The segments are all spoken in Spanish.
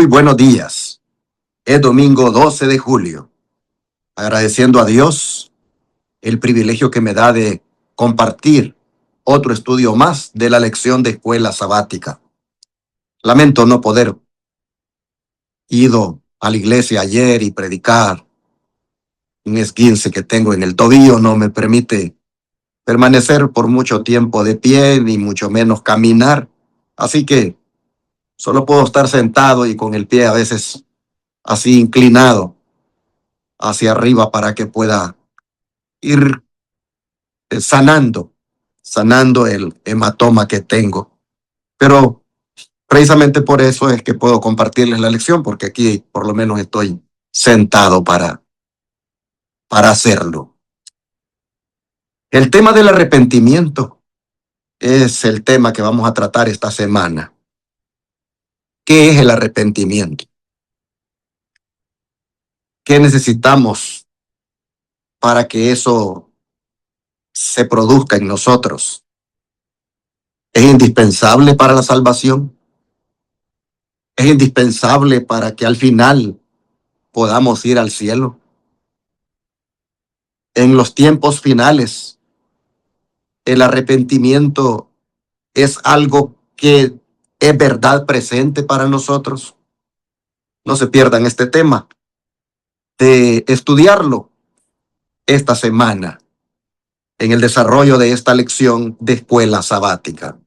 buenos días. Es domingo 12 de julio. Agradeciendo a Dios el privilegio que me da de compartir otro estudio más de la lección de escuela sabática. Lamento no poder ido a la iglesia ayer y predicar. Un esguince que tengo en el tobillo no me permite permanecer por mucho tiempo de pie, ni mucho menos caminar. Así que solo puedo estar sentado y con el pie a veces así inclinado hacia arriba para que pueda ir sanando el hematoma que tengo. Pero precisamente por eso es que puedo compartirles la lección, porque aquí por lo menos estoy sentado para hacerlo. El tema del arrepentimiento es el tema que vamos a tratar esta semana. ¿Qué es el arrepentimiento? ¿Qué necesitamos para que eso se produzca en nosotros? ¿Es indispensable para la salvación? ¿Es indispensable para que al final podamos ir al cielo? En los tiempos finales, el arrepentimiento es algo que es verdad presente para nosotros. No se pierdan este tema de estudiarlo esta semana en el desarrollo de esta lección de escuela sabática.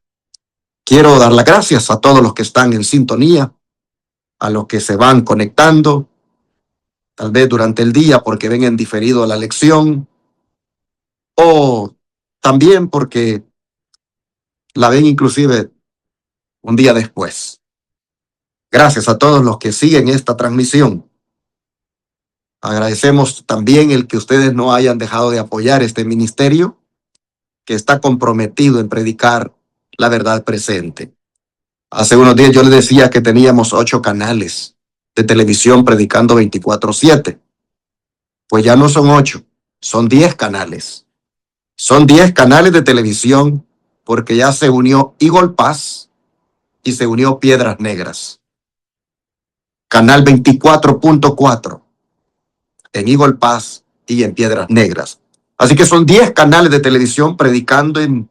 Quiero dar las gracias a todos los que están en sintonía, a los que se van conectando, tal vez durante el día porque ven en diferido la lección, o también porque la ven inclusive un día después. Gracias a todos los que siguen esta transmisión. Agradecemos también el que ustedes no hayan dejado de apoyar este ministerio que está comprometido en predicar la verdad presente. Hace unos días yo les decía que teníamos 8 canales de televisión predicando 24/7. Pues ya no son 8, son 10 canales. Son 10 canales de televisión porque ya se unió Eagle Pass y se unió Piedras Negras. Canal 24.4 en Eagle Pass y en Piedras Negras. Así que son 10 canales de televisión predicando en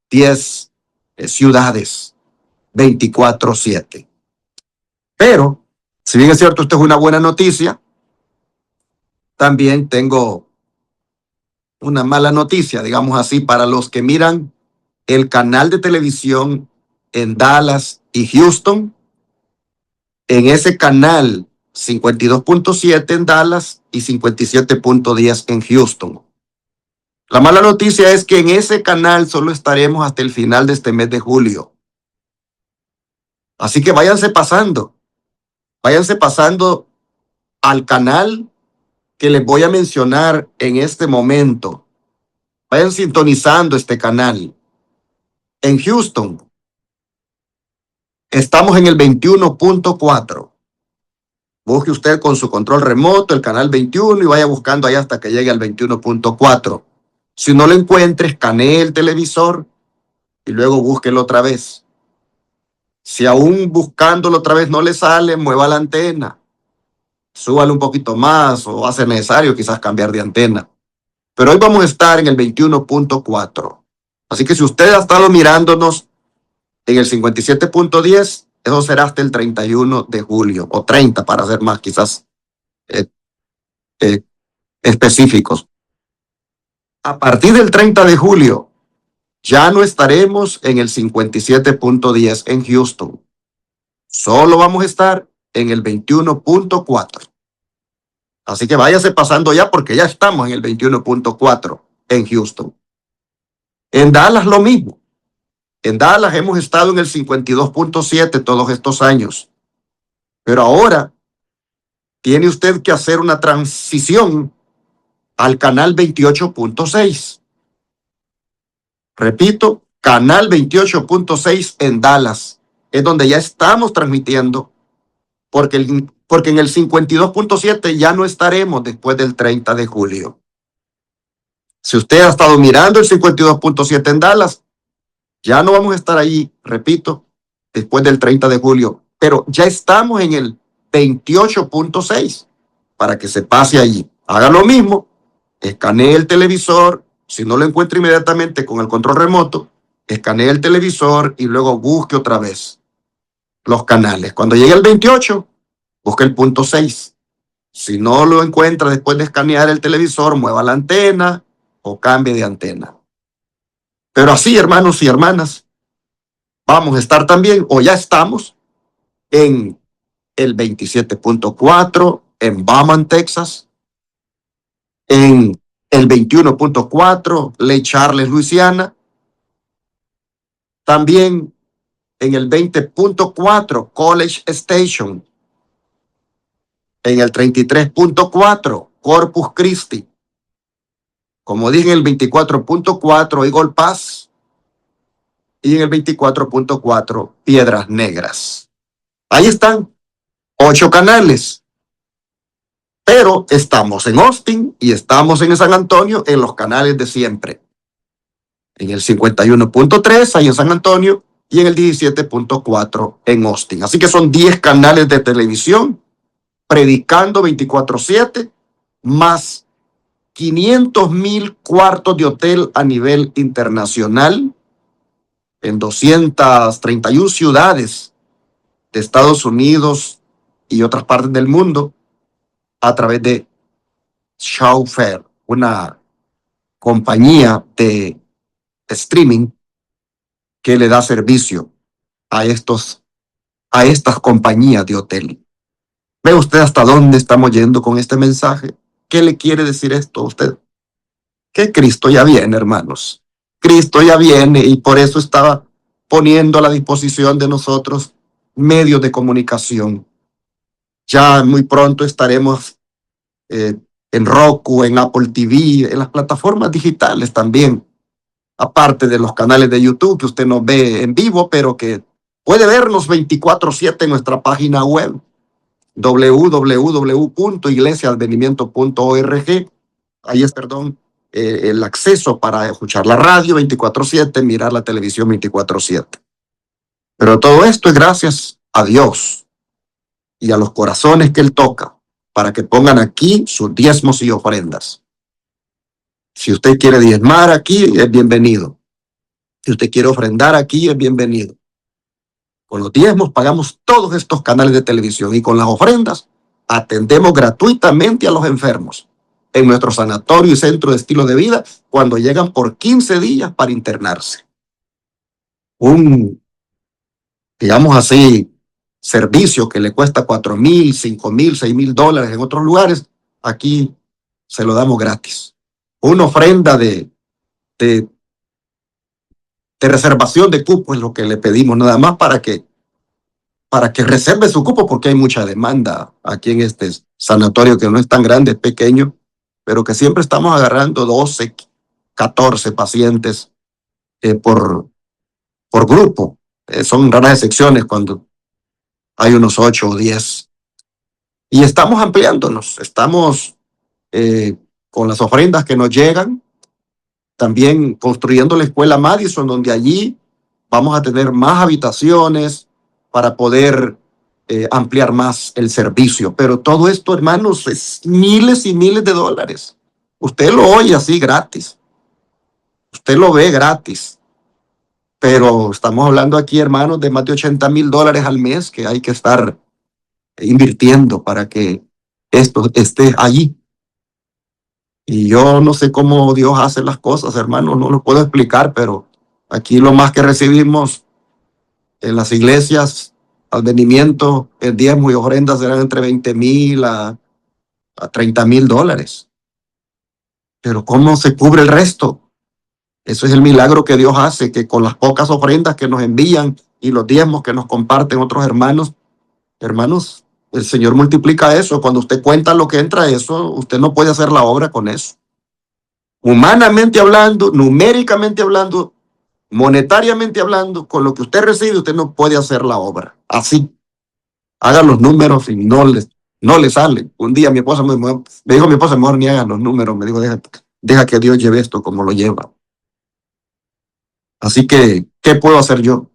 10 ciudades 24/7. Pero, si bien es cierto, esto es una buena noticia, también tengo una mala noticia, digamos así, para los que miran el canal de televisión en Dallas y Houston. En ese canal 52.7 en Dallas y 57.10 en Houston. La mala noticia es que en ese canal solo estaremos hasta el final de este mes de julio. Así que váyanse pasando al canal que les voy a mencionar en este momento. Vayan sintonizando este canal. En Houston estamos en el 21.4. Busque usted con su control remoto el canal 21 y vaya buscando ahí hasta que llegue al 21.4. Si no lo encuentre, escanee el televisor y luego búsquelo otra vez. Si aún buscándolo otra vez no le sale, mueva la antena. Súbale un poquito más o hace necesario quizás cambiar de antena. Pero hoy vamos a estar en el 21.4. Así que si usted ha estado mirándonos en el 57.10, eso será hasta el 31 de julio, o 30 para ser más quizás específicos. A partir del 30 de julio, ya no estaremos en el 57.10 en Houston. Solo vamos a estar en el 21.4. Así que váyase pasando ya porque ya estamos en el 21.4 en Houston. En Dallas lo mismo. En Dallas hemos estado en el 52.7 todos estos años. Pero ahora tiene usted que hacer una transición al canal 28.6. Repito, canal 28.6 en Dallas. Es donde ya estamos transmitiendo, porque en el 52.7 ya no estaremos después del 30 de julio. Si usted ha estado mirando el 52.7 en Dallas, ya no vamos a estar ahí, repito, después del 30 de julio. pero ya estamos en el 28.6 para que se pase allí. Haga lo mismo, escanee el televisor, si no lo encuentra inmediatamente con el control remoto, escanee el televisor y luego busque otra vez los canales. Cuando llegue al 28, busque el punto 6. Si no lo encuentra después de escanear el televisor, mueva la antena o cambie de antena. Pero así, hermanos y hermanas, vamos a estar también, o ya estamos, en el 27.4 en Beaumont, Texas, en el 21.4 Lake Charles, Luisiana, también en el 20.4 College Station, en el 33.4 Corpus Christi, como dije, en el 24.4 Eagle Pass y en el 24.4 Piedras Negras. Ahí están 8 canales. Pero estamos en Austin y estamos en San Antonio en los canales de siempre. En el 51.3 ahí en San Antonio y en el 17.4 en Austin. Así que son 10 canales de televisión, predicando 24/7, más 500,000 cuartos de hotel a nivel internacional en 231 ciudades de Estados Unidos y otras partes del mundo a través de Showfair, una compañía de streaming que le da servicio a estas compañías de hotel. ¿Ve usted hasta dónde estamos yendo con este mensaje? ¿Qué le quiere decir esto a usted? Que Cristo ya viene, hermanos. Cristo ya viene y por eso estaba poniendo a la disposición de nosotros medios de comunicación. Ya muy pronto estaremos en Roku, en Apple TV, en las plataformas digitales también, aparte de los canales de YouTube que usted nos ve en vivo, pero que puede vernos 24/7 en nuestra página web www.iglesiaadvenimiento.org. Ahí es, el acceso para escuchar la radio 24/7, mirar la televisión 24/7. Pero todo esto es gracias a Dios y a los corazones que Él toca para que pongan aquí sus diezmos y ofrendas. Si usted quiere diezmar aquí, es bienvenido. Si usted quiere ofrendar aquí, es bienvenido. Con los diezmos pagamos todos estos canales de televisión y con las ofrendas atendemos gratuitamente a los enfermos en nuestro sanatorio y centro de estilo de vida cuando llegan por 15 días para internarse. Digamos así, servicio que le cuesta $4,000, $5,000, $6,000 en otros lugares, aquí se lo damos gratis. Una ofrenda de reservación de cupo es lo que le pedimos nada más para que reserve su cupo, porque hay mucha demanda aquí en este sanatorio que no es tan grande, es pequeño, pero que siempre estamos agarrando 12, 14 pacientes por grupo. Son raras excepciones cuando hay unos 8 o 10. Y estamos ampliándonos, estamos con las ofrendas que nos llegan, también construyendo la escuela Madison, donde allí vamos a tener más habitaciones para poder ampliar más el servicio. Pero todo esto, hermanos, es miles y miles de dólares. Usted lo oye así gratis. Usted lo ve gratis. Pero estamos hablando aquí, hermanos, de más de $80,000 al mes que hay que estar invirtiendo para que esto esté allí. Y yo no sé cómo Dios hace las cosas, hermanos, no lo puedo explicar, pero aquí lo más que recibimos en las iglesias, advenimiento, el diezmo y ofrendas serán entre 20,000 a $30,000. Pero ¿cómo se cubre el resto? Eso es el milagro que Dios hace, que con las pocas ofrendas que nos envían y los diezmos que nos comparten otros hermanos, el Señor multiplica eso. Cuando usted cuenta lo que entra eso, usted no puede hacer la obra con eso. Humanamente hablando, numéricamente hablando, monetariamente hablando, con lo que usted recibe, usted no puede hacer la obra. Así. Haga los números y no le sale. Un día mi esposa me dijo, mi esposa, mejor ni hagan los números. Me dijo, deja que Dios lleve esto como lo lleva. Así que, ¿qué puedo hacer yo?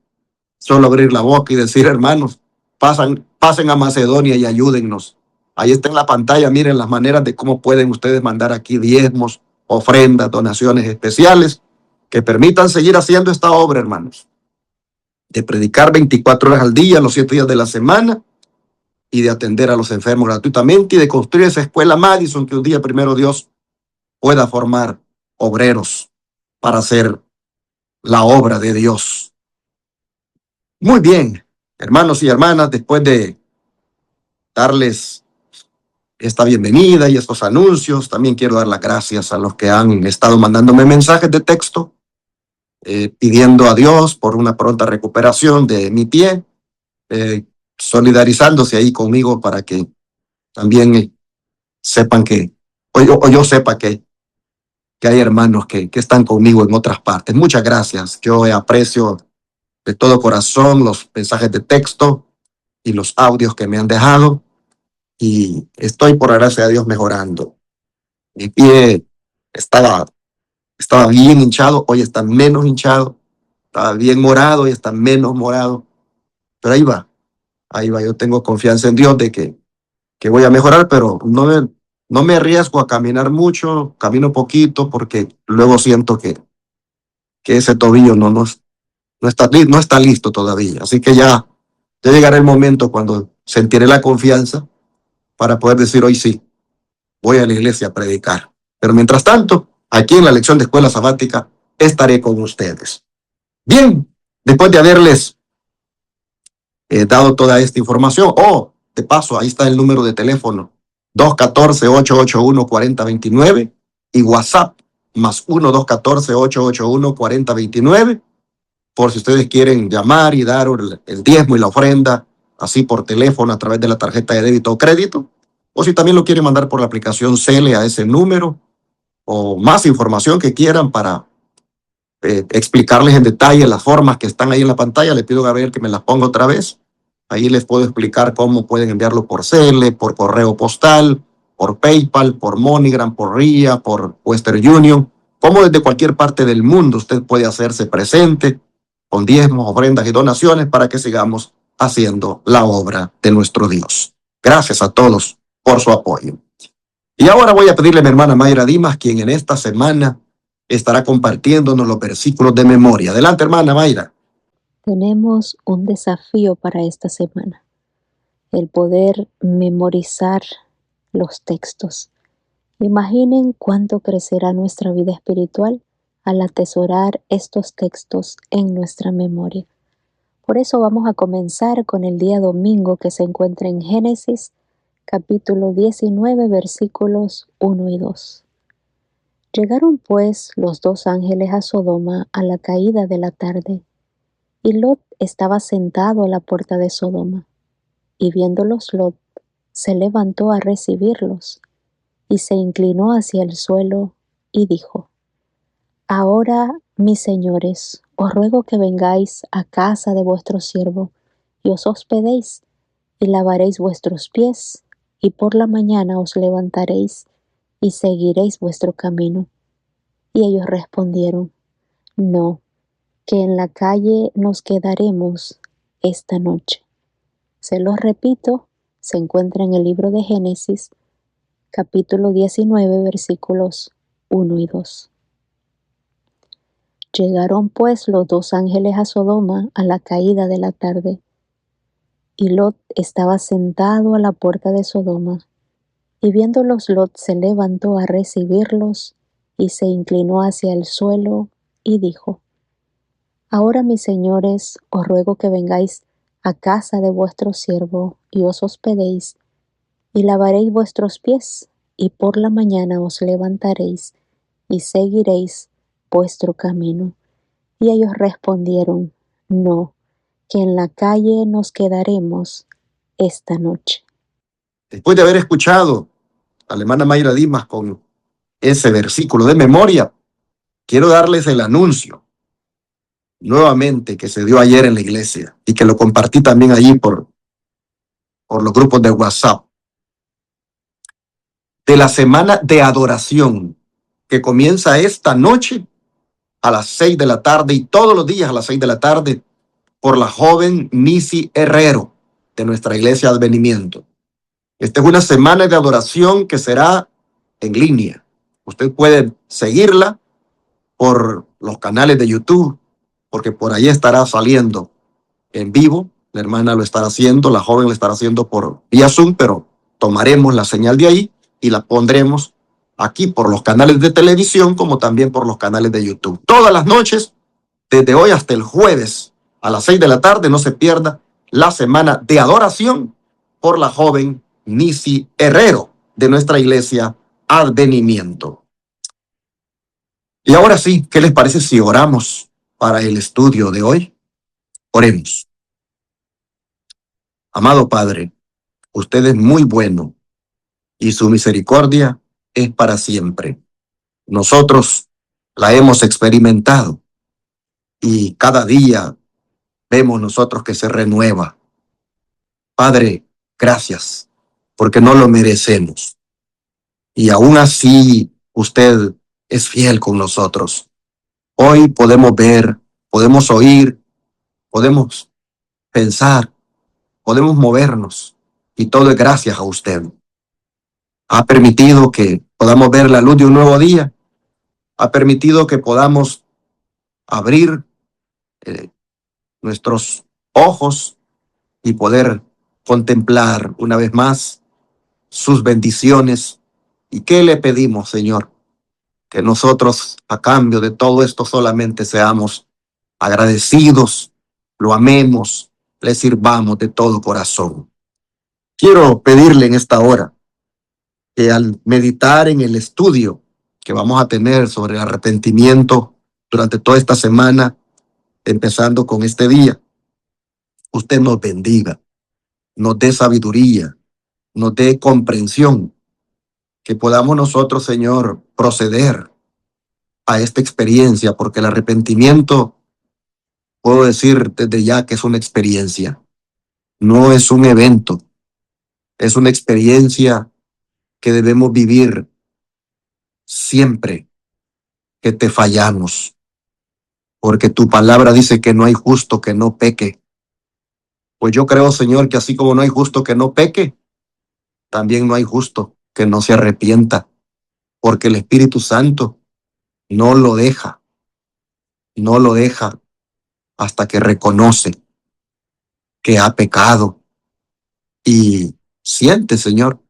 Solo abrir la boca y decir, hermanos, pasen a Macedonia y ayúdennos. Ahí está en la pantalla, miren las maneras de cómo pueden ustedes mandar aquí diezmos, ofrendas, donaciones especiales que permitan seguir haciendo esta obra, hermanos, de predicar 24 horas al día, los 7 días de la semana, y de atender a los enfermos gratuitamente y de construir esa escuela Madison que un día, primero Dios, pueda formar obreros para hacer la obra de Dios. Muy bien, hermanos y hermanas, después de darles esta bienvenida y estos anuncios, también quiero dar las gracias a los que han estado mandándome mensajes de texto, pidiendo a Dios por una pronta recuperación de mi pie, solidarizándose ahí conmigo para que también sepan que, o yo sepa que hay hermanos que están conmigo en otras partes. Muchas gracias. Yo aprecio de todo corazón los mensajes de texto y los audios que me han dejado, y estoy, por gracia de Dios, mejorando. Mi pie estaba bien hinchado, hoy está menos hinchado, estaba bien morado y está menos morado, pero ahí va. Yo tengo confianza en Dios de que voy a mejorar, pero no me arriesgo a caminar mucho, camino poquito, porque luego siento que ese tobillo no está listo todavía. Así que ya llegará el momento cuando sentiré la confianza para poder decir: hoy sí, voy a la iglesia a predicar. Pero mientras tanto, aquí en la lección de escuela sabática estaré con ustedes. Bien, después de haberles dado toda esta información, de paso, ahí está el número de teléfono: 214-881-4029 y WhatsApp +1 214-881-4029, por si ustedes quieren llamar y dar el diezmo y la ofrenda, así por teléfono a través de la tarjeta de débito o crédito, o si también lo quieren mandar por la aplicación Cele a ese número, o más información que quieran para explicarles en detalle las formas que están ahí en la pantalla. Le pido a Gabriel que me las ponga otra vez. Ahí les puedo explicar cómo pueden enviarlo por Cele, por correo postal, por PayPal, por MoneyGram, por RIA, por Western Union, como desde cualquier parte del mundo usted puede hacerse presente con diezmos, ofrendas y donaciones para que sigamos haciendo la obra de nuestro Dios. Gracias a todos por su apoyo. Y ahora voy a pedirle a mi hermana Mayra Dimas, quien en esta semana estará compartiéndonos los versículos de memoria. Adelante, hermana Mayra. Tenemos un desafío para esta semana: el poder memorizar los textos. Imaginen cuánto crecerá nuestra vida espiritual al atesorar estos textos en nuestra memoria. Por eso vamos a comenzar con el día domingo, que se encuentra en Génesis capítulo 19 versículos 1 y 2. Llegaron pues los dos ángeles a Sodoma a la caída de la tarde, y Lot estaba sentado a la puerta de Sodoma. Y viéndolos Lot, se levantó a recibirlos, y se inclinó hacia el suelo, y dijo: Ahora, mis señores, os ruego que vengáis a casa de vuestro siervo, y os hospedéis, y lavaréis vuestros pies, y por la mañana os levantaréis, y seguiréis vuestro camino. Y ellos respondieron: No, que en la calle nos quedaremos esta noche. Se los repito, se encuentra en el libro de Génesis, capítulo 19, versículos 1 y 2. Llegaron pues los dos ángeles a Sodoma a la caída de la tarde, y Lot estaba sentado a la puerta de Sodoma. Y viéndolos Lot se levantó a recibirlos, y se inclinó hacia el suelo, y dijo: Ahora, mis señores, os ruego que vengáis a casa de vuestro siervo, y os hospedéis, y lavaréis vuestros pies, y por la mañana os levantaréis, y seguiréis vuestro camino. Y ellos respondieron: No, que en la calle nos quedaremos esta noche. Después de haber escuchado a la hermana Mayra Dimas con ese versículo de memoria, quiero darles el anuncio nuevamente que se dio ayer en la iglesia y que lo compartí también allí por los grupos de WhatsApp, de la semana de adoración que comienza esta noche a las 6 de la tarde y todos los días a las 6 de la tarde por la joven Nisi Herrero. de nuestra iglesia Advenimiento. Esta es una semana de adoración que será en línea. Usted puede seguirla por los canales de YouTube, porque por ahí estará saliendo en vivo. La hermana lo estará haciendo, la joven lo estará haciendo por vía Zoom, pero tomaremos la señal de ahí y la pondremos aquí por los canales de televisión como también por los canales de YouTube. Todas las noches, desde hoy hasta el jueves a las 6 de la tarde, no se pierda la semana de adoración por la joven Nisi Herrero de nuestra iglesia Advenimiento. Y ahora sí, ¿qué les parece si oramos para el estudio de hoy? Oremos. Amado Padre, usted es muy bueno y su misericordia es para siempre. Nosotros la hemos experimentado y cada día vemos nosotros que se renueva. Padre, gracias, porque no lo merecemos. Y aún así, usted es fiel con nosotros. Hoy podemos ver, podemos oír, podemos pensar, podemos movernos, y todo es gracias a usted. Ha permitido que podamos ver la luz de un nuevo día, ha permitido que podamos abrir eh, nuestros ojos y poder contemplar una vez más sus bendiciones. ¿Y qué le pedimos, Señor? Que nosotros, a cambio de todo esto, solamente seamos agradecidos, lo amemos, le sirvamos de todo corazón. Quiero pedirle en esta hora que al meditar en el estudio que vamos a tener sobre el arrepentimiento durante toda esta semana, empezando con este día, usted nos bendiga, nos dé sabiduría, nos dé comprensión, que podamos nosotros, Señor, proceder a esta experiencia, porque el arrepentimiento, puedo decir desde ya que es una experiencia, no es un evento, es una experiencia que debemos vivir siempre que te fallamos, porque tu palabra dice que no hay justo que no peque. Pues yo creo, Señor, que así como no hay justo que no peque, también no hay justo que no se arrepienta, porque el Espíritu Santo no lo deja, no lo deja hasta que reconoce que ha pecado y siente, Señor,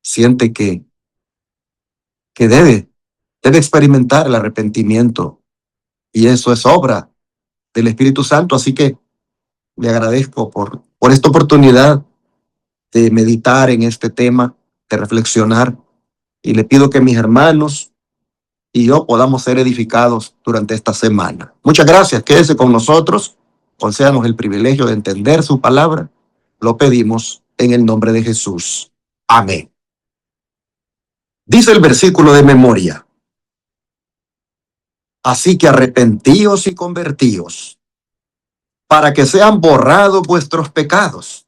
siente que debe experimentar el arrepentimiento, y eso es obra del Espíritu Santo. Así que le agradezco por esta oportunidad de meditar en este tema, de reflexionar, y le pido que mis hermanos y yo podamos ser edificados durante esta semana. Muchas gracias, quédese con nosotros, concédanos el privilegio de entender su palabra. Lo pedimos en el nombre de Jesús. Amén. Dice el versículo de memoria: así que arrepentíos y convertíos, para que sean borrados vuestros pecados,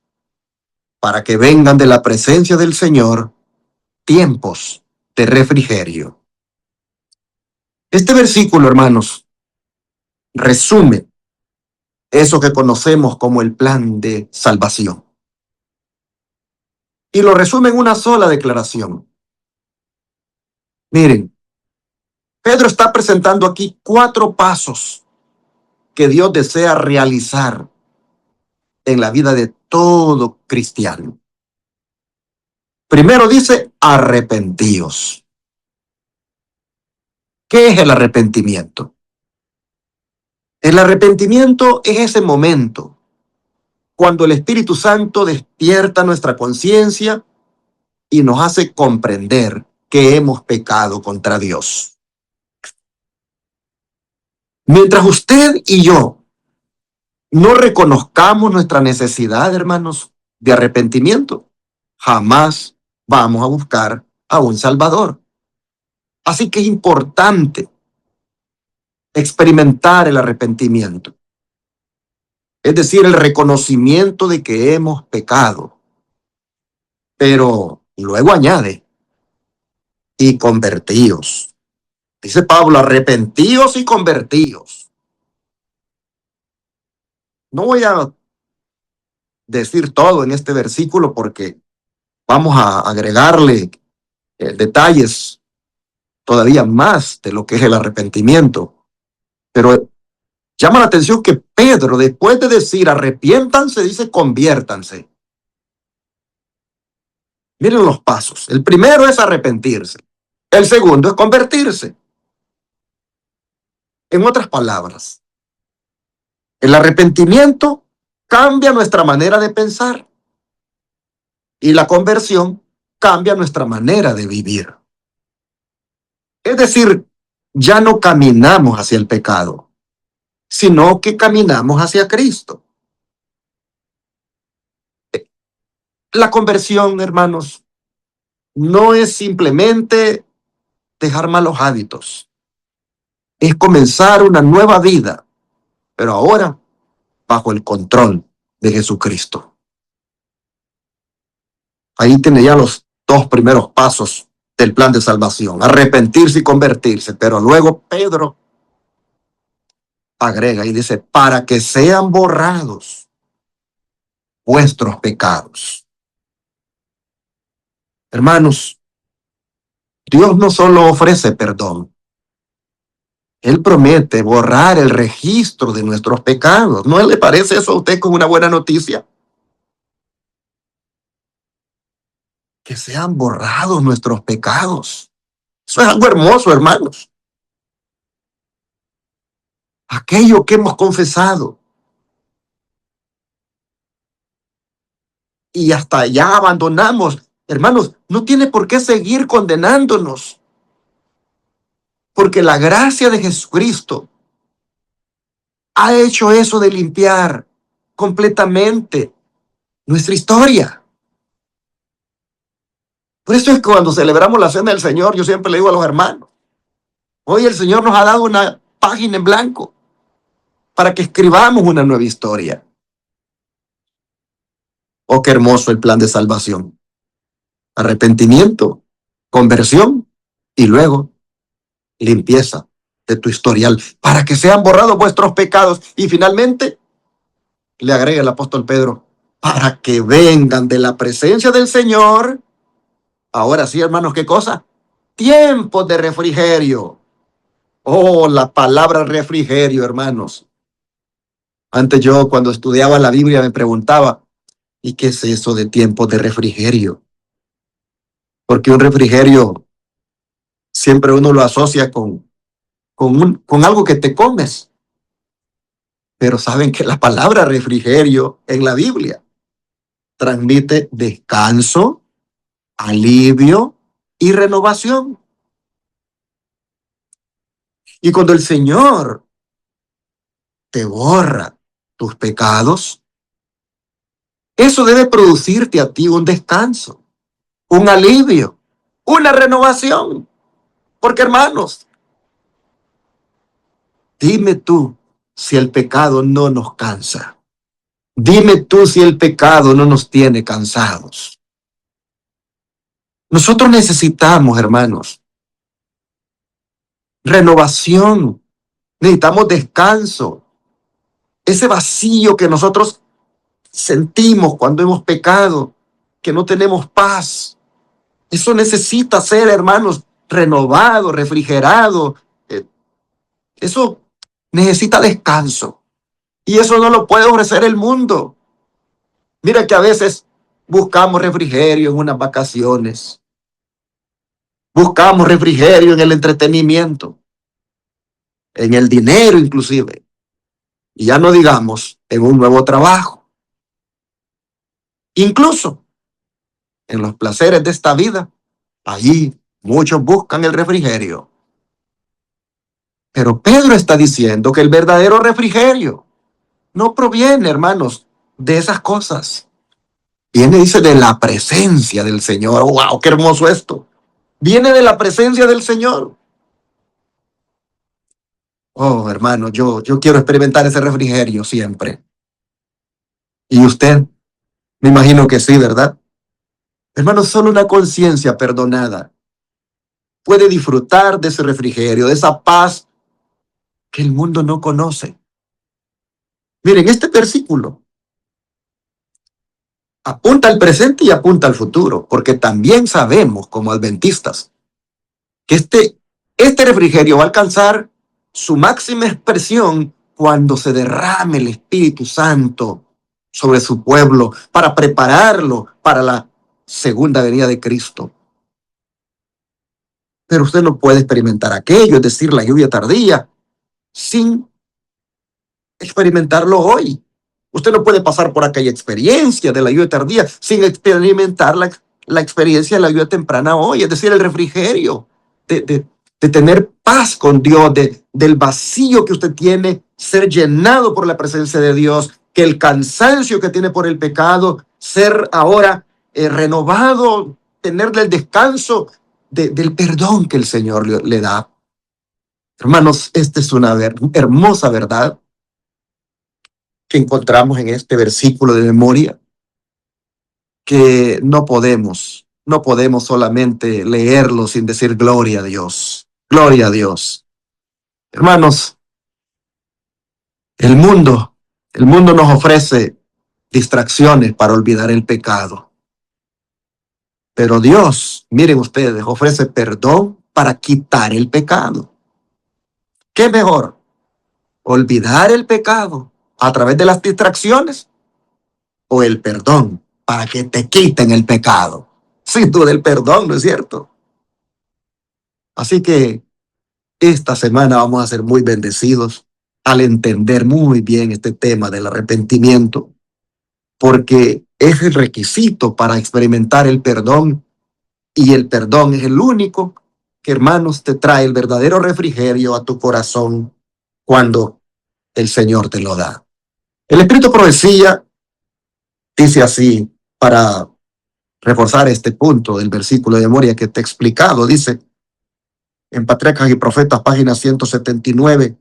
para que vengan de la presencia del Señor tiempos de refrigerio. Este versículo, hermanos, resume eso que conocemos como el plan de salvación. Y lo resume en una sola declaración. Miren, Pedro está presentando aquí 4 pasos que Dios desea realizar en la vida de todo cristiano. Primero dice, arrepentíos. ¿Qué es el arrepentimiento? El arrepentimiento es ese momento cuando el Espíritu Santo despierta nuestra conciencia y nos hace comprender que hemos pecado contra Dios. Mientras usted y yo no reconozcamos nuestra necesidad, hermanos, de arrepentimiento, jamás vamos a buscar a un Salvador. Así que es importante experimentar el arrepentimiento, es decir, el reconocimiento de que hemos pecado. Pero luego añade, y convertíos. Dice Pablo, arrepentíos y convertíos. No voy a decir todo en este versículo porque vamos a agregarle detalles todavía más de lo que es el arrepentimiento. Pero llama la atención que Pedro, después de decir arrepiéntanse, dice conviértanse. Miren los pasos. El primero es arrepentirse. El segundo es convertirse. En otras palabras, el arrepentimiento cambia nuestra manera de pensar y la conversión cambia nuestra manera de vivir. Es decir, ya no caminamos hacia el pecado, sino que caminamos hacia Cristo. La conversión, hermanos, no es simplemente dejar malos hábitos, es comenzar una nueva vida, pero ahora bajo el control de Jesucristo. Ahí tiene ya los dos primeros pasos del plan de salvación, arrepentirse y convertirse, pero luego Pedro agrega y dice, para que sean borrados vuestros pecados. Hermanos, Dios no solo ofrece perdón, Él promete borrar el registro de nuestros pecados. ¿No le parece eso a usted como una buena noticia? Que sean borrados nuestros pecados. Eso es algo hermoso, hermanos. Aquello que hemos confesado y hasta ya abandonamos, hermanos, no tiene por qué seguir condenándonos. Porque la gracia de Jesucristo ha hecho eso de limpiar completamente nuestra historia. Por eso es que cuando celebramos la cena del Señor, yo siempre le digo a los hermanos, hoy el Señor nos ha dado una página en blanco para que escribamos una nueva historia. Oh, qué hermoso el plan de salvación. Arrepentimiento, conversión y luego limpieza de tu historial para que sean borrados vuestros pecados. Y finalmente, le agrega el apóstol Pedro, para que vengan de la presencia del Señor. Ahora sí, hermanos, ¿qué cosa? Tiempos de refrigerio. Oh, la palabra refrigerio, hermanos. Antes yo, cuando estudiaba la Biblia, me preguntaba, ¿y qué es eso de tiempos de refrigerio? Porque un refrigerio siempre uno lo asocia con algo que te comes. Pero saben que la palabra refrigerio en la Biblia transmite descanso, alivio y renovación. Y cuando el Señor te borra tus pecados, eso debe producirte a ti un descanso, un alivio, una renovación. Porque hermanos, dime tú si el pecado no nos cansa. Dime tú si el pecado no nos tiene cansados. Nosotros necesitamos, hermanos, renovación. Necesitamos descanso. Ese vacío que nosotros sentimos cuando hemos pecado, que no tenemos paz. Eso necesita ser, hermanos, renovado, refrigerado. Eso necesita descanso. Y eso no lo puede ofrecer el mundo. Mira que a veces buscamos refrigerio en unas vacaciones. Buscamos refrigerio en el entretenimiento, en el dinero inclusive. Y ya no digamos en un nuevo trabajo. Incluso en los placeres de esta vida, allí muchos buscan el refrigerio. Pero Pedro está diciendo que el verdadero refrigerio no proviene, hermanos, de esas cosas. Viene, dice, de la presencia del Señor. ¡Wow! ¡Qué hermoso esto! Viene de la presencia del Señor. Oh, hermano, yo quiero experimentar ese refrigerio siempre. ¿Y usted? Me imagino que sí, ¿verdad? Hermano, solo una conciencia perdonada puede disfrutar de ese refrigerio, de esa paz que el mundo no conoce. Miren, este versículo Apunta al presente y apunta al futuro, porque también sabemos como adventistas que este refrigerio va a alcanzar su máxima expresión cuando se derrame el Espíritu Santo sobre su pueblo para prepararlo para la segunda venida de Cristo. Pero usted no puede experimentar aquello, es decir, la lluvia tardía, sin experimentarlo hoy. Usted no puede pasar por aquella experiencia de la lluvia tardía sin experimentar la experiencia de la lluvia temprana hoy, es decir, el refrigerio, de, de, de tener paz con Dios, del vacío que usted tiene, ser llenado por la presencia de Dios, que el cansancio que tiene por el pecado, ser ahora renovado, tener el descanso del perdón que el Señor le da. Hermanos, esta es una hermosa verdad que encontramos en este versículo de memoria, que no podemos solamente leerlo sin decir gloria a Dios, gloria a Dios. Hermanos, el mundo, el mundo nos ofrece distracciones para olvidar el pecado, pero Dios, miren ustedes, ofrece perdón para quitar el pecado. ¿Qué mejor? ¿Olvidar el pecado a través de las distracciones o el perdón para que te quiten el pecado? Sin duda el perdón, ¿no es cierto? Así que esta semana vamos a ser muy bendecidos al entender muy bien este tema del arrepentimiento, porque es el requisito para experimentar el perdón, y el perdón es el único que, hermanos, te trae el verdadero refrigerio a tu corazón cuando el Señor te lo da. El Espíritu Profecía dice así, para reforzar este punto del versículo de memoria que te he explicado, dice en Patriarcas y Profetas, página 179,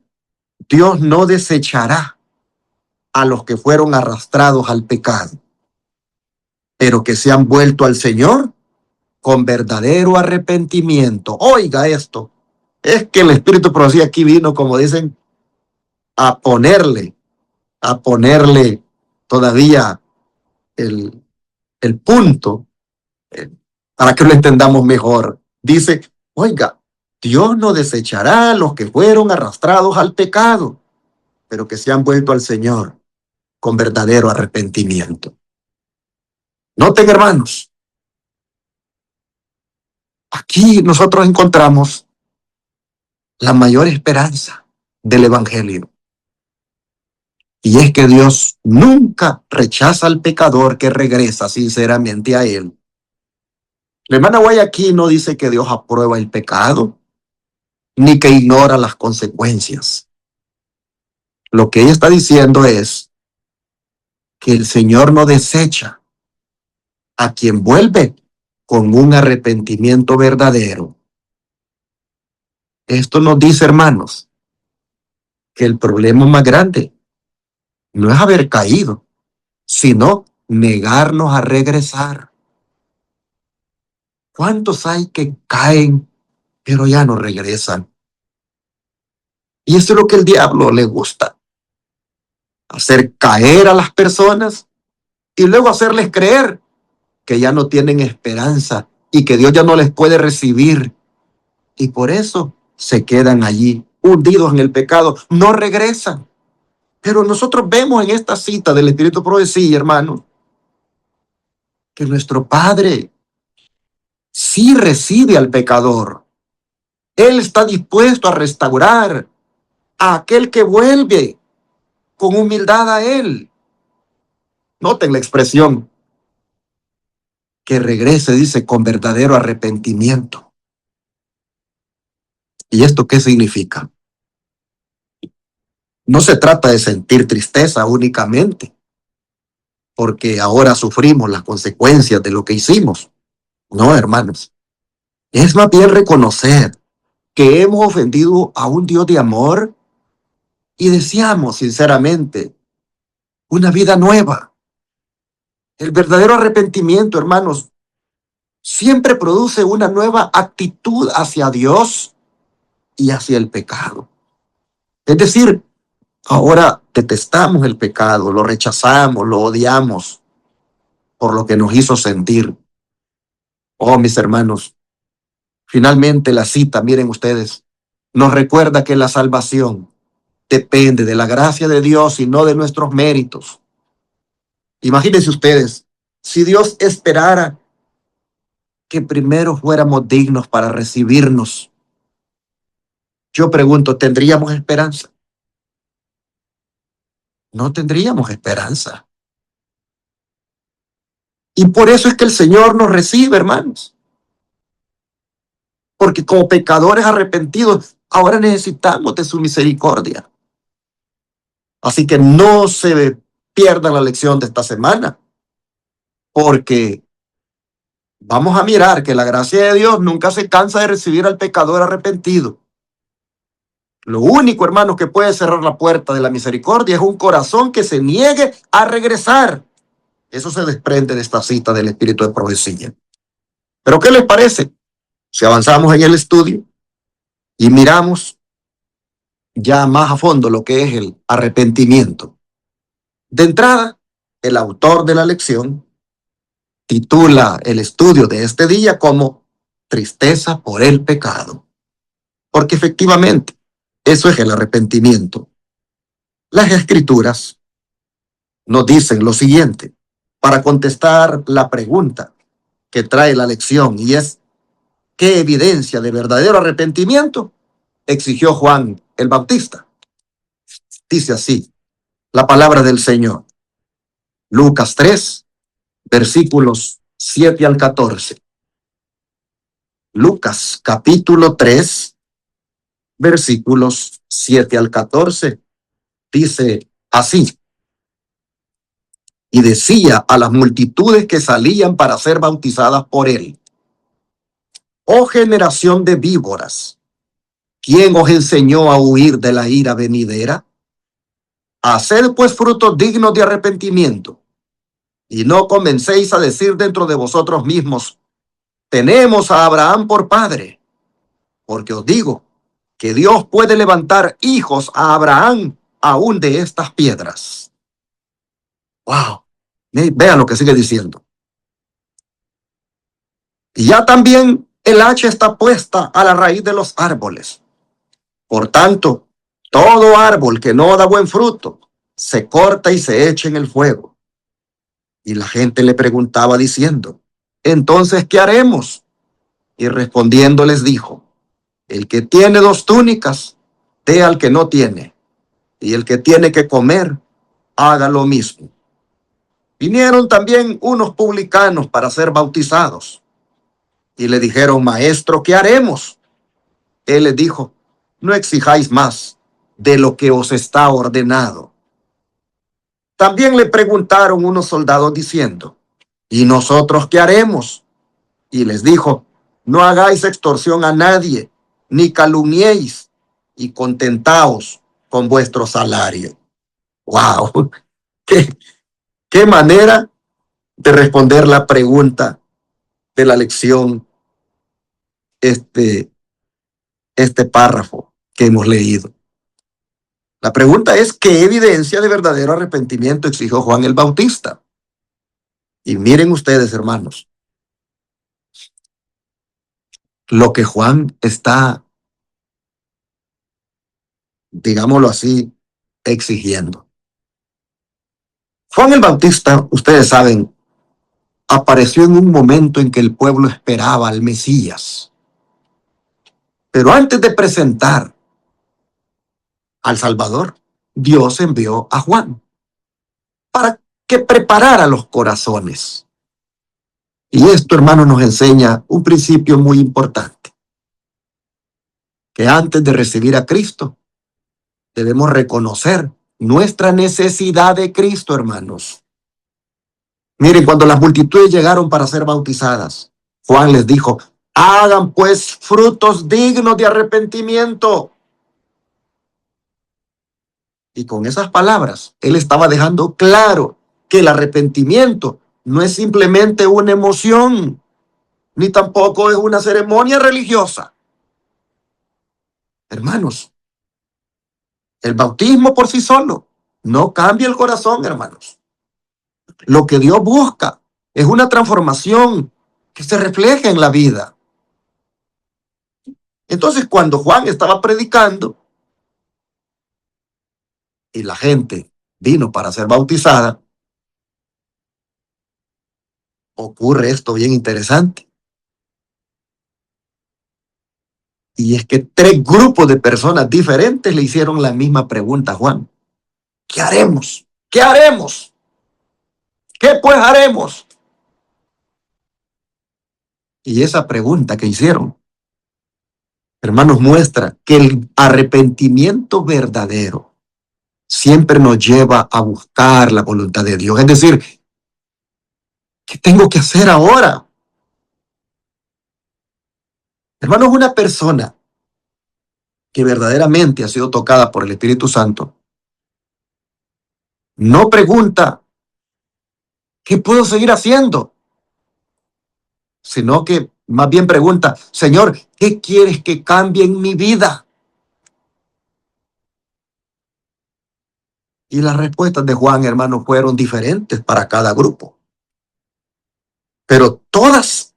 Dios no desechará a los que fueron arrastrados al pecado, pero que se han vuelto al Señor con verdadero arrepentimiento. Oiga esto, es que el Espíritu de Profecía aquí vino, como dicen, a ponerle todavía el, el punto, para que lo entendamos mejor. Dice, oiga, Dios no desechará a los que fueron arrastrados al pecado, pero que se han vuelto al Señor con verdadero arrepentimiento. Noten, hermanos, aquí nosotros encontramos la mayor esperanza del Evangelio. Y es que Dios nunca rechaza al pecador que regresa sinceramente a Él. La hermana Guay aquí no dice que Dios aprueba el pecado, ni que ignora las consecuencias. Lo que ella está diciendo es que el Señor no desecha a quien vuelve con un arrepentimiento verdadero. Esto nos dice, hermanos, que el problema más grande no es haber caído, sino negarnos a regresar. ¿Cuántos hay que caen, pero ya no regresan? Y eso es lo que el diablo le gusta, hacer caer a las personas y luego hacerles creer que ya no tienen esperanza y que Dios ya no les puede recibir. Y por eso se quedan allí, hundidos en el pecado, no regresan. Pero nosotros vemos en esta cita del Espíritu Profecía, hermanos, que nuestro Padre sí recibe al pecador. Él está dispuesto a restaurar a aquel que vuelve con humildad a Él. Noten la expresión, que regrese, dice, con verdadero arrepentimiento. ¿Y esto qué significa? No se trata de sentir tristeza únicamente, porque ahora sufrimos las consecuencias de lo que hicimos. No, hermanos. Es más bien reconocer que hemos ofendido a un Dios de amor y deseamos sinceramente una vida nueva. El verdadero arrepentimiento, hermanos, siempre produce una nueva actitud hacia Dios y hacia el pecado. Es decir, ahora detestamos el pecado, lo rechazamos, lo odiamos. por lo que nos hizo sentir. Oh, mis hermanos, finalmente la cita, miren ustedes, nos recuerda que la salvación depende de la gracia de Dios y no de nuestros méritos. Imagínense ustedes, si Dios esperara que primero fuéramos dignos para recibirnos, yo pregunto, ¿tendríamos esperanza? No tendríamos esperanza. Y por eso es que el Señor nos recibe, hermanos. Porque como pecadores arrepentidos, ahora necesitamos de su misericordia. Así que no se pierdan la lección de esta semana, porque vamos a mirar que la gracia de Dios nunca se cansa de recibir al pecador arrepentido. Lo único, hermanos, que puede cerrar la puerta de la misericordia es un corazón que se niegue a regresar. Eso se desprende de esta cita del Espíritu de Profecía. Pero ¿qué les parece si avanzamos en el estudio y miramos ya más a fondo lo que es el arrepentimiento? De entrada, el autor de la lección titula el estudio de este día como Tristeza por el pecado. Porque efectivamente, eso es el arrepentimiento. Las Escrituras nos dicen lo siguiente para contestar la pregunta que trae la lección, y es: ¿qué evidencia de verdadero arrepentimiento exigió Juan el Bautista? Dice así la palabra del Señor. Lucas 3, versículos 7 al 14. Lucas capítulo 3, versículos 7 al 14. Dice así: y decía a las multitudes que salían para ser bautizadas por él: oh generación de víboras, ¿quién os enseñó a huir de la ira venidera? Haced pues frutos dignos de arrepentimiento, y no comencéis a decir dentro de vosotros mismos: tenemos a Abraham por padre, porque os digo que Dios puede levantar hijos a Abraham aún de estas piedras. Wow, vean lo que sigue diciendo. Y ya también el hacha está puesta a la raíz de los árboles. Por tanto, todo árbol que no da buen fruto se corta y se echa en el fuego. Y la gente le preguntaba diciendo: entonces, ¿qué haremos? Y respondiendo les dijo: el que tiene 2 túnicas, dé al que no tiene, y el que tiene que comer, haga lo mismo. Vinieron también unos publicanos para ser bautizados, y le dijeron: maestro, ¿qué haremos? Él les dijo: no exijáis más de lo que os está ordenado. También le preguntaron unos soldados diciendo: ¿y nosotros qué haremos? Y les dijo: no hagáis extorsión a nadie, ni calumniéis, y contentaos con vuestro salario. ¡Wow! ¿Qué manera de responder la pregunta de la lección, este párrafo que hemos leído? La pregunta es: ¿qué evidencia de verdadero arrepentimiento exigió Juan el Bautista? Y miren ustedes, hermanos, lo que Juan está, digámoslo así, exigiendo. Juan el Bautista, ustedes saben, apareció en un momento en que el pueblo esperaba al Mesías. Pero antes de presentar al Salvador, Dios envió a Juan para que preparara los corazones. Y esto, hermano, nos enseña un principio muy importante: que antes de recibir a Cristo, debemos reconocer nuestra necesidad de Cristo, hermanos. Miren, cuando las multitudes llegaron para ser bautizadas, Juan les dijo: hagan pues frutos dignos de arrepentimiento. Y con esas palabras, él estaba dejando claro que el arrepentimiento no es simplemente una emoción, ni tampoco es una ceremonia religiosa. Hermanos, el bautismo por sí solo no cambia el corazón, hermanos. Lo que Dios busca Es una transformación que se refleja en la vida. Entonces, cuando Juan estaba predicando y la gente vino para ser bautizada, ocurre esto bien interesante. Y es que 3 grupos de personas diferentes le hicieron la misma pregunta a Juan. ¿Qué haremos? ¿Qué haremos? ¿Qué pues haremos? Y esa pregunta que hicieron, hermanos, muestra que el arrepentimiento verdadero siempre nos lleva a buscar la voluntad de Dios. Es decir, ¿qué tengo que hacer ahora? Hermanos, una persona que verdaderamente ha sido tocada por el Espíritu Santo no pregunta, ¿qué puedo seguir haciendo? Sino que más bien pregunta, Señor, ¿qué quieres que cambie en mi vida? Y las respuestas de Juan, hermanos, fueron diferentes para cada grupo. Pero todas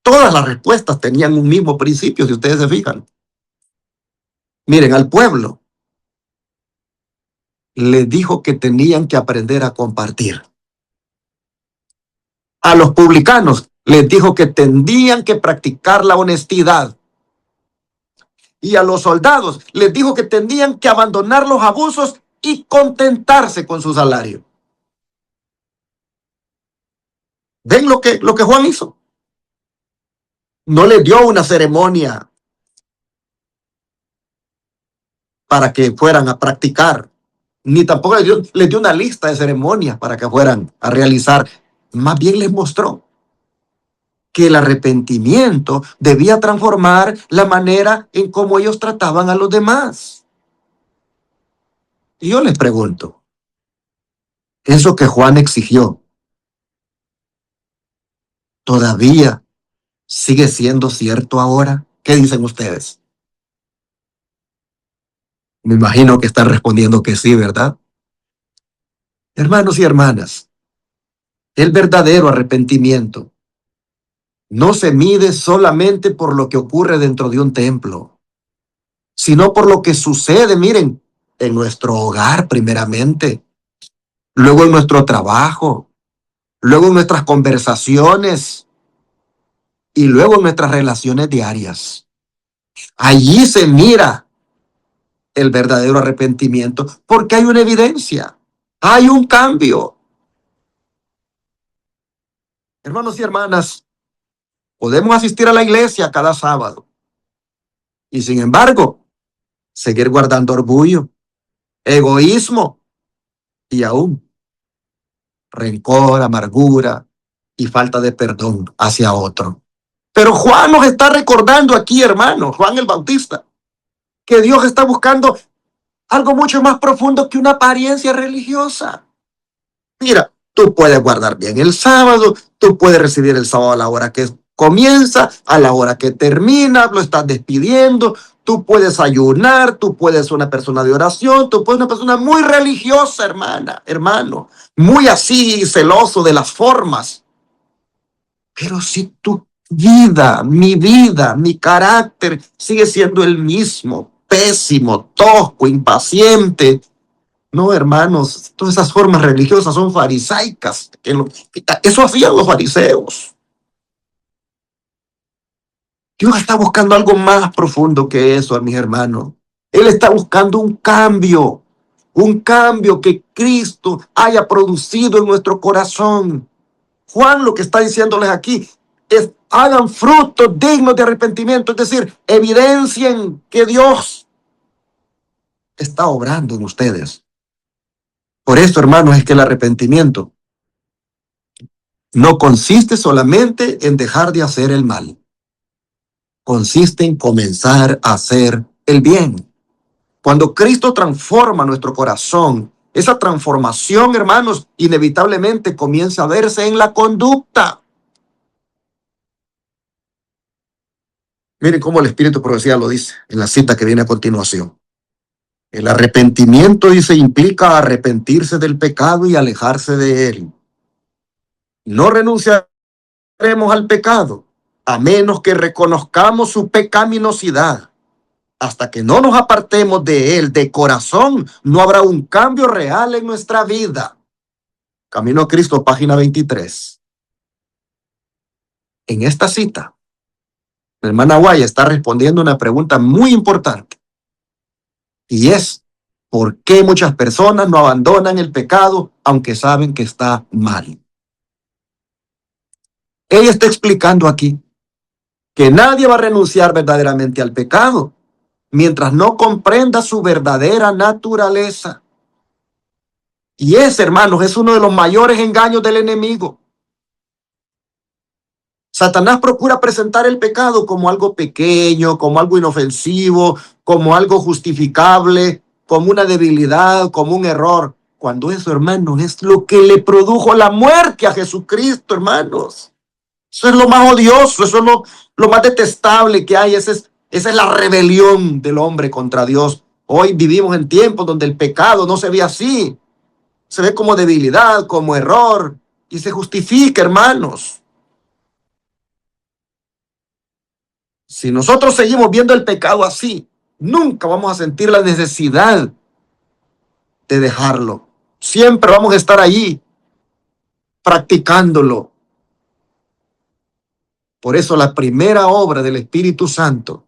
las respuestas tenían un mismo principio, si ustedes se fijan. Miren, al pueblo les dijo que tenían que aprender a compartir. A los publicanos les dijo que tenían que practicar la honestidad. Y a los soldados les dijo que tenían que abandonar los abusos y contentarse con su salario. ¿Ven lo que Juan hizo? No les dio una ceremonia para que fueran a practicar, ni tampoco les dio una lista de ceremonias para que fueran a realizar. Más bien les mostró que el arrepentimiento debía transformar la manera en cómo ellos trataban a los demás. Y yo les pregunto, ¿eso que Juan exigió todavía sigue siendo cierto ahora? ¿Qué dicen ustedes? Me imagino que están respondiendo que sí, ¿verdad? Hermanos y hermanas, el verdadero arrepentimiento no se mide solamente por lo que ocurre dentro de un templo, sino por lo que sucede, miren, en nuestro hogar primeramente, luego en nuestro trabajo, luego en nuestras conversaciones y luego en nuestras relaciones diarias. Allí se mira el verdadero arrepentimiento porque hay una evidencia, hay un cambio. Hermanos y hermanas, podemos asistir a la iglesia cada sábado y sin embargo seguir guardando orgullo, egoísmo y aún rencor, amargura y falta de perdón hacia otro. Pero Juan nos está recordando aquí, hermano, Juan el Bautista, que Dios está buscando algo mucho más profundo que una apariencia religiosa. Mira, tú puedes guardar bien el sábado, tú puedes recibir el sábado a la hora que comienza, a la hora que termina, lo estás despidiendo, tú puedes ayunar, tú puedes ser una persona de oración, tú puedes ser una persona muy religiosa, hermano, muy así celoso de las formas. Pero si tu vida, mi carácter sigue siendo el mismo, pésimo, tosco, impaciente. No, hermanos, todas esas formas religiosas son farisaicas. Eso hacían los fariseos. Dios está buscando algo más profundo que eso, mis hermanos. Él está buscando un cambio que Cristo haya producido en nuestro corazón. Juan lo que está diciéndoles aquí es: hagan frutos dignos de arrepentimiento, es decir, evidencien que Dios está obrando en ustedes. Por esto, hermanos, es que el arrepentimiento no consiste solamente en dejar de hacer el mal. Consiste en comenzar a hacer el bien. Cuando Cristo transforma nuestro corazón, esa transformación, hermanos, inevitablemente comienza a verse en la conducta. Miren cómo el Espíritu de Profecía lo dice en la cita que viene a continuación. El arrepentimiento, dice, implica arrepentirse del pecado y alejarse de él. No renunciaremos al pecado, a menos que reconozcamos su pecaminosidad. Hasta que no nos apartemos de él de corazón, no habrá un cambio real en nuestra vida. Camino a Cristo, página 23. En esta cita, la hermana Guaya está respondiendo una pregunta muy importante. Y es, ¿por qué muchas personas no abandonan el pecado aunque saben que está mal? Ella está explicando aquí que nadie va a renunciar verdaderamente al pecado mientras no comprenda su verdadera naturaleza. Y ese, hermanos, es uno de los mayores engaños del enemigo. Satanás procura presentar el pecado como algo pequeño, como algo inofensivo, como algo justificable, como una debilidad, como un error. Cuando eso, hermanos, es lo que le produjo la muerte a Jesucristo, hermanos. Eso es lo más odioso, eso es lo más detestable que hay. Esa es la rebelión del hombre contra Dios. Hoy vivimos en tiempos donde el pecado no se ve así. Se ve como debilidad, como error, y se justifica, hermanos. Si nosotros seguimos viendo el pecado así, nunca vamos a sentir la necesidad de dejarlo. Siempre vamos a estar allí practicándolo. Por eso la primera obra del Espíritu Santo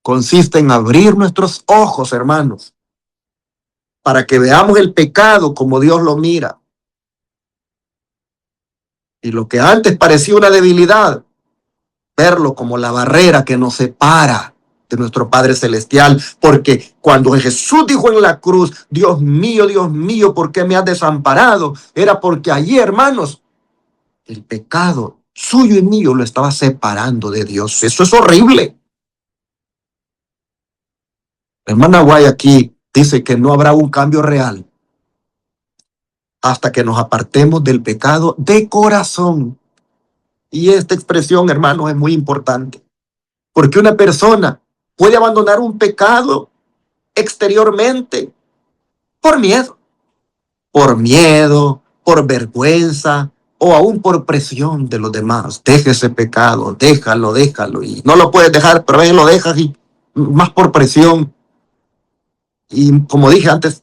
consiste en abrir nuestros ojos, hermanos, para que veamos el pecado como Dios lo mira. Y lo que antes parecía una debilidad, verlo como la barrera que nos separa de nuestro Padre Celestial, porque cuando Jesús dijo en la cruz, Dios mío, ¿por qué me has desamparado? Era porque allí, hermanos, el pecado suyo y mío lo estaba separando de Dios. Eso es horrible. La hermana Guay aquí dice que no habrá un cambio real hasta que nos apartemos del pecado de corazón. Y esta expresión, hermanos, es muy importante, porque una persona puede abandonar un pecado exteriormente por miedo, por vergüenza o aún por presión de los demás. Deje ese pecado, déjalo, y no lo puedes dejar, pero a veces lo dejas y más por presión y, como dije antes,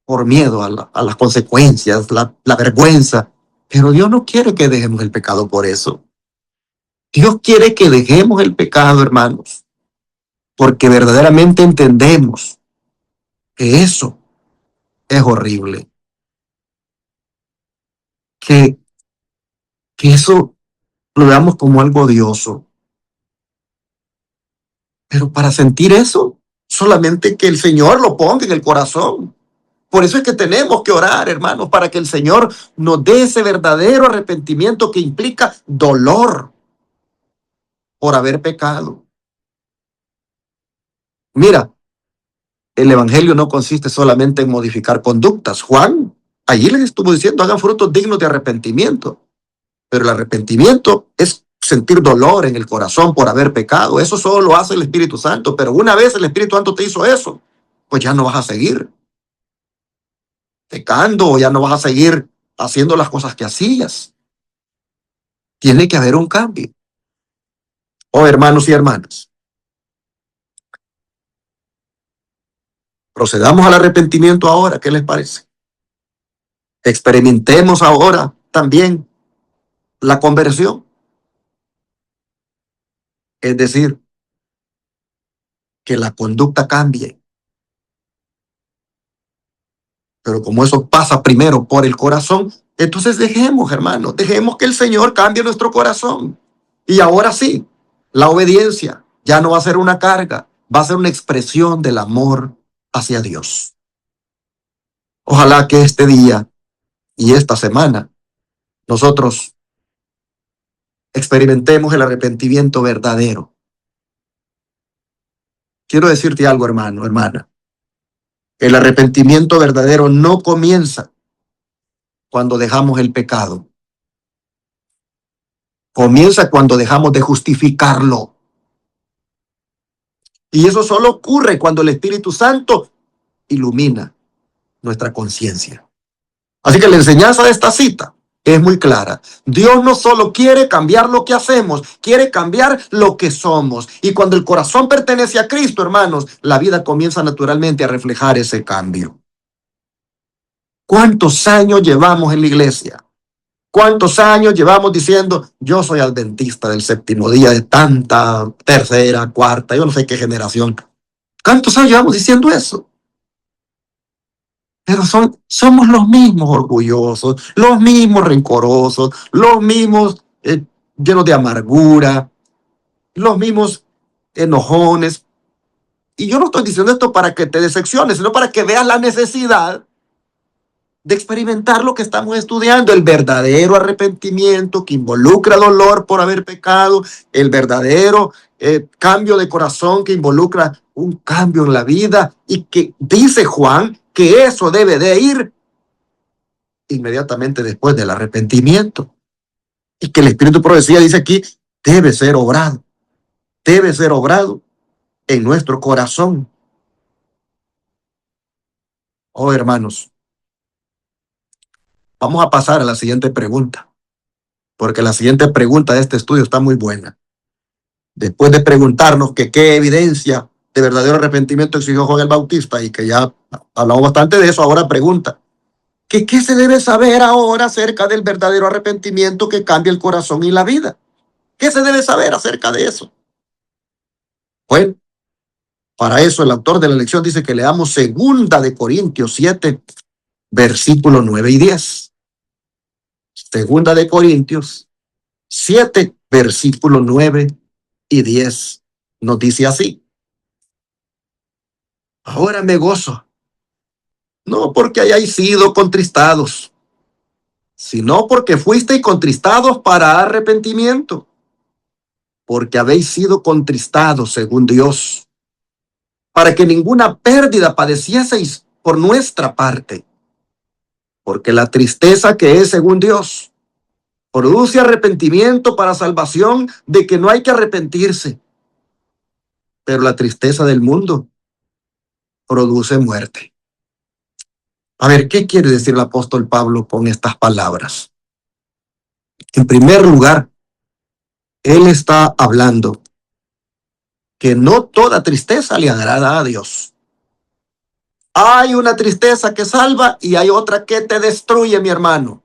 por miedo a las consecuencias, la vergüenza. Pero Dios no quiere que dejemos el pecado por eso. Dios quiere que dejemos el pecado, hermanos, porque verdaderamente entendemos que eso es horrible, que, que eso lo veamos como algo odioso. Pero para sentir eso, solamente que el Señor lo ponga en el corazón. Por eso es que tenemos que orar, hermanos, para que el Señor nos dé ese verdadero arrepentimiento que implica dolor por haber pecado. Mira, el Evangelio no consiste solamente en modificar conductas. Juan allí les estuvo diciendo, hagan frutos dignos de arrepentimiento. Pero el arrepentimiento es sentir dolor en el corazón por haber pecado. Eso solo lo hace el Espíritu Santo. Pero una vez el Espíritu Santo te hizo eso, pues ya no vas a seguir pecando o ya no vas a seguir haciendo las cosas que hacías. Tiene que haber un cambio. Oh, hermanos y hermanas, procedamos al arrepentimiento ahora. ¿Qué les parece? Experimentemos ahora también la conversión. Es decir, que la conducta cambie. Pero como eso pasa primero por el corazón, entonces dejemos, hermanos, dejemos que el Señor cambie nuestro corazón. Y ahora sí, la obediencia ya no va a ser una carga, va a ser una expresión del amor hacia Dios. Ojalá que este día y esta semana nosotros experimentemos el arrepentimiento verdadero. Quiero decirte algo, hermano, hermana. El arrepentimiento verdadero no comienza cuando dejamos el pecado. Comienza cuando dejamos de justificarlo. Y eso solo ocurre cuando el Espíritu Santo ilumina nuestra conciencia. Así que la enseñanza de esta cita es muy clara. Dios no solo quiere cambiar lo que hacemos, quiere cambiar lo que somos. Y cuando el corazón pertenece a Cristo, hermanos, la vida comienza naturalmente a reflejar ese cambio. ¿Cuántos años llevamos en la iglesia? ¿Cuántos años llevamos diciendo, yo soy adventista del séptimo día de tanta tercera, cuarta, yo no sé qué generación? ¿Cuántos años llevamos diciendo eso? Pero somos los mismos orgullosos, los mismos rencorosos, los mismos llenos de amargura, los mismos enojones. Y yo no estoy diciendo esto para que te decepciones, sino para que veas la necesidad de experimentar lo que estamos estudiando, el verdadero arrepentimiento que involucra dolor por haber pecado, el verdadero cambio de corazón que involucra un cambio en la vida y que dice Juan que eso debe de ir inmediatamente después del arrepentimiento y que el Espíritu de profecía dice aquí debe ser obrado en nuestro corazón. Oh, hermanos, vamos a pasar a la siguiente pregunta, porque la siguiente pregunta de este estudio está muy buena. Después de preguntarnos que qué evidencia de verdadero arrepentimiento exigió Juan el Bautista y que ya hablamos bastante de eso, ahora pregunta, ¿qué se debe saber ahora acerca del verdadero arrepentimiento que cambia el corazón y la vida? ¿Qué se debe saber acerca de eso? Bueno, para eso el autor de la lección dice que leamos 2 Corintios 7, versículos 9 y 10. 2 Corintios 7, versículos 9 y 10 nos dice así. Ahora me gozo, no porque hayáis sido contristados, sino porque fuisteis contristados para arrepentimiento, porque habéis sido contristados según Dios, para que ninguna pérdida padecieseis por nuestra parte, porque la tristeza que es según Dios produce arrepentimiento para salvación de que no hay que arrepentirse, pero la tristeza del mundo produce muerte. A ver, ¿qué quiere decir el apóstol Pablo con estas palabras? En primer lugar, él está hablando que no toda tristeza le agrada a Dios. Hay una tristeza que salva y hay otra que te destruye, mi hermano.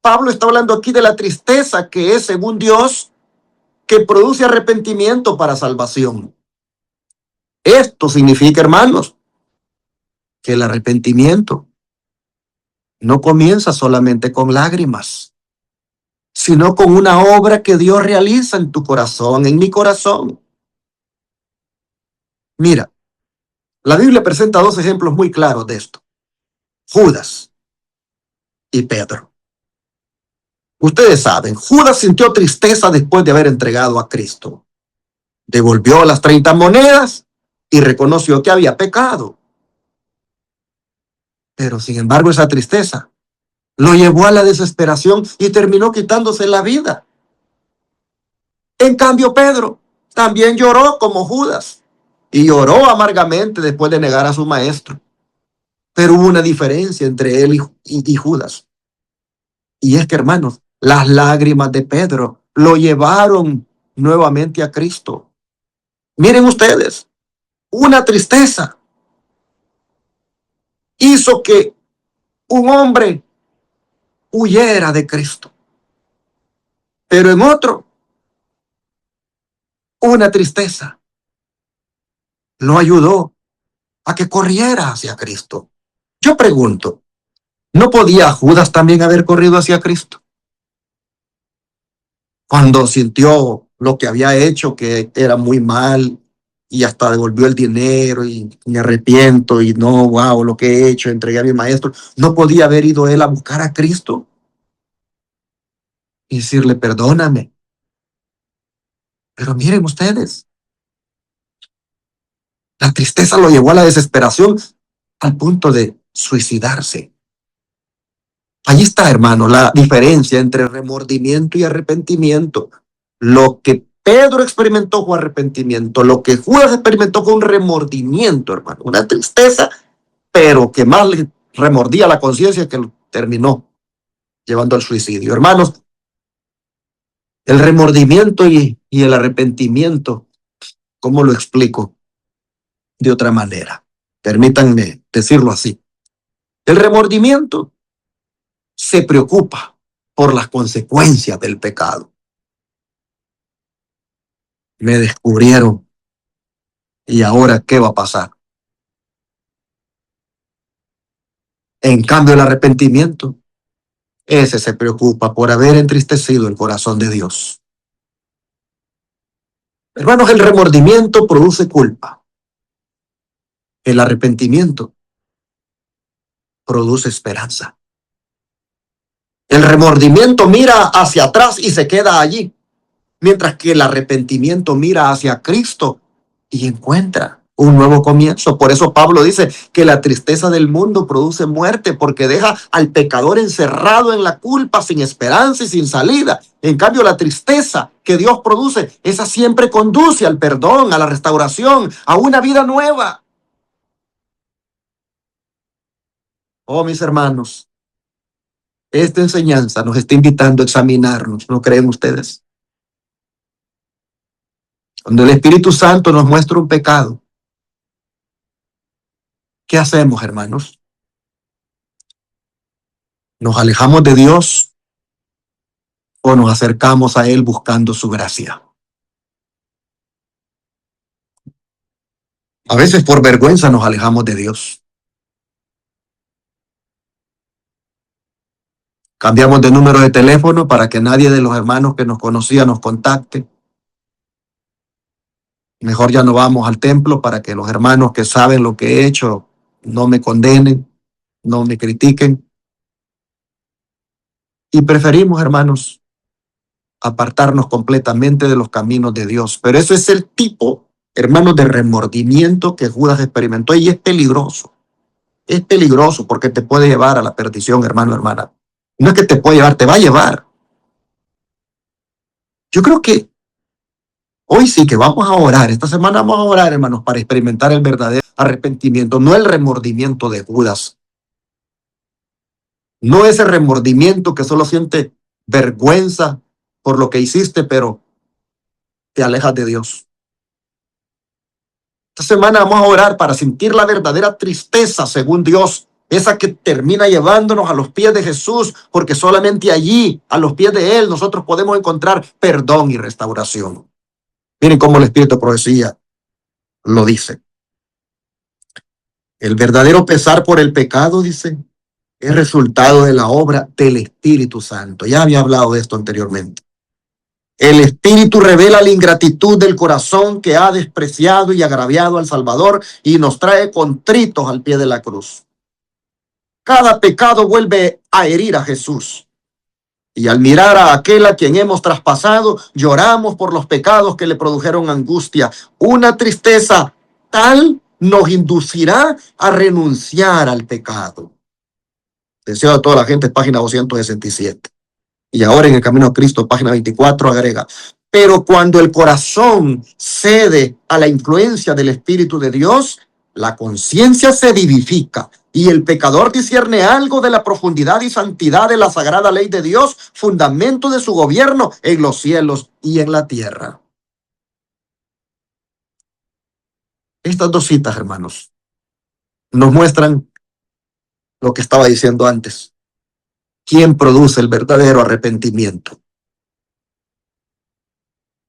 Pablo está hablando aquí de la tristeza que es según Dios, que produce arrepentimiento para salvación. Esto significa, hermanos, que el arrepentimiento no comienza solamente con lágrimas, sino con una obra que Dios realiza en tu corazón, en mi corazón. Mira, la Biblia presenta 2 ejemplos muy claros de esto: Judas y Pedro. Ustedes saben, Judas sintió tristeza después de haber entregado a Cristo. Devolvió las 30 monedas y reconoció que había pecado. Pero sin embargo, esa tristeza lo llevó a la desesperación y terminó quitándose la vida. En cambio, Pedro también lloró como Judas y lloró amargamente después de negar a su maestro. Pero hubo una diferencia entre él y Judas. Y es que, hermanos, las lágrimas de Pedro lo llevaron nuevamente a Cristo. Miren ustedes, una tristeza hizo que un hombre huyera de Cristo. Pero en otro, una tristeza lo ayudó a que corriera hacia Cristo. Yo pregunto, ¿no podía Judas también haber corrido hacia Cristo? Cuando sintió lo que había hecho, que era muy mal, y hasta devolvió el dinero, y me arrepiento, y no, wow, lo que he hecho, entregué a mi maestro. ¿No podía haber ido él a buscar a Cristo y decirle, perdóname? Pero miren ustedes, la tristeza lo llevó a la desesperación al punto de suicidarse. Ahí está, hermano, la diferencia entre remordimiento y arrepentimiento. Lo que Pedro experimentó fue arrepentimiento. Lo que Judas experimentó fue un remordimiento, hermano. Una tristeza, pero que más le remordía la conciencia que lo terminó llevando al suicidio. Hermanos, el remordimiento y el arrepentimiento, ¿cómo lo explico de otra manera? Permítanme decirlo así. El remordimiento se preocupa por las consecuencias del pecado. Me descubrieron y ahora, ¿qué va a pasar? En cambio, el arrepentimiento, ese se preocupa por haber entristecido el corazón de Dios. Hermanos, el remordimiento produce culpa. El arrepentimiento produce esperanza. El remordimiento mira hacia atrás y se queda allí, mientras que el arrepentimiento mira hacia Cristo y encuentra un nuevo comienzo. Por eso Pablo dice que la tristeza del mundo produce muerte, porque deja al pecador encerrado en la culpa, sin esperanza y sin salida. En cambio, la tristeza que Dios produce, esa siempre conduce al perdón, a la restauración, a una vida nueva. Oh, mis hermanos, esta enseñanza nos está invitando a examinarnos, ¿no creen ustedes? Cuando el Espíritu Santo nos muestra un pecado, ¿qué hacemos, hermanos? ¿Nos alejamos de Dios o nos acercamos a Él buscando su gracia? A veces por vergüenza nos alejamos de Dios. Cambiamos de número de teléfono para que nadie de los hermanos que nos conocía nos contacte. Mejor ya no vamos al templo para que los hermanos que saben lo que he hecho no me condenen, no me critiquen. Y preferimos, hermanos, apartarnos completamente de los caminos de Dios. Pero eso es el tipo, hermanos, de remordimiento que Judas experimentó y es peligroso. Es peligroso porque te puede llevar a la perdición, hermano, hermana. No es que te puede llevar, te va a llevar. Yo creo que hoy sí que vamos a orar. Esta semana vamos a orar, hermanos, para experimentar el verdadero arrepentimiento, no el remordimiento de Judas. No ese remordimiento que solo siente vergüenza por lo que hiciste, pero te alejas de Dios. Esta semana vamos a orar para sentir la verdadera tristeza según Dios, esa que termina llevándonos a los pies de Jesús, porque solamente allí, a los pies de Él, nosotros podemos encontrar perdón y restauración. Miren cómo el Espíritu de Profecía lo dice. El verdadero pesar por el pecado, dice, es resultado de la obra del Espíritu Santo. Ya había hablado de esto anteriormente. El Espíritu revela la ingratitud del corazón que ha despreciado y agraviado al Salvador y nos trae contritos al pie de la cruz. Cada pecado vuelve a herir a Jesús. Y al mirar a aquel a quien hemos traspasado, lloramos por los pecados que le produjeron angustia. Una tristeza tal nos inducirá a renunciar al pecado. Deseo a toda la gente, página 267. Y ahora en el camino a Cristo, página 24, agrega: pero cuando el corazón cede a la influencia del Espíritu de Dios, la conciencia se vivifica y el pecador discierne algo de la profundidad y santidad de la sagrada ley de Dios, fundamento de su gobierno en los cielos y en la tierra. Estas dos citas, hermanos, nos muestran lo que estaba diciendo antes. ¿Quién produce el verdadero arrepentimiento?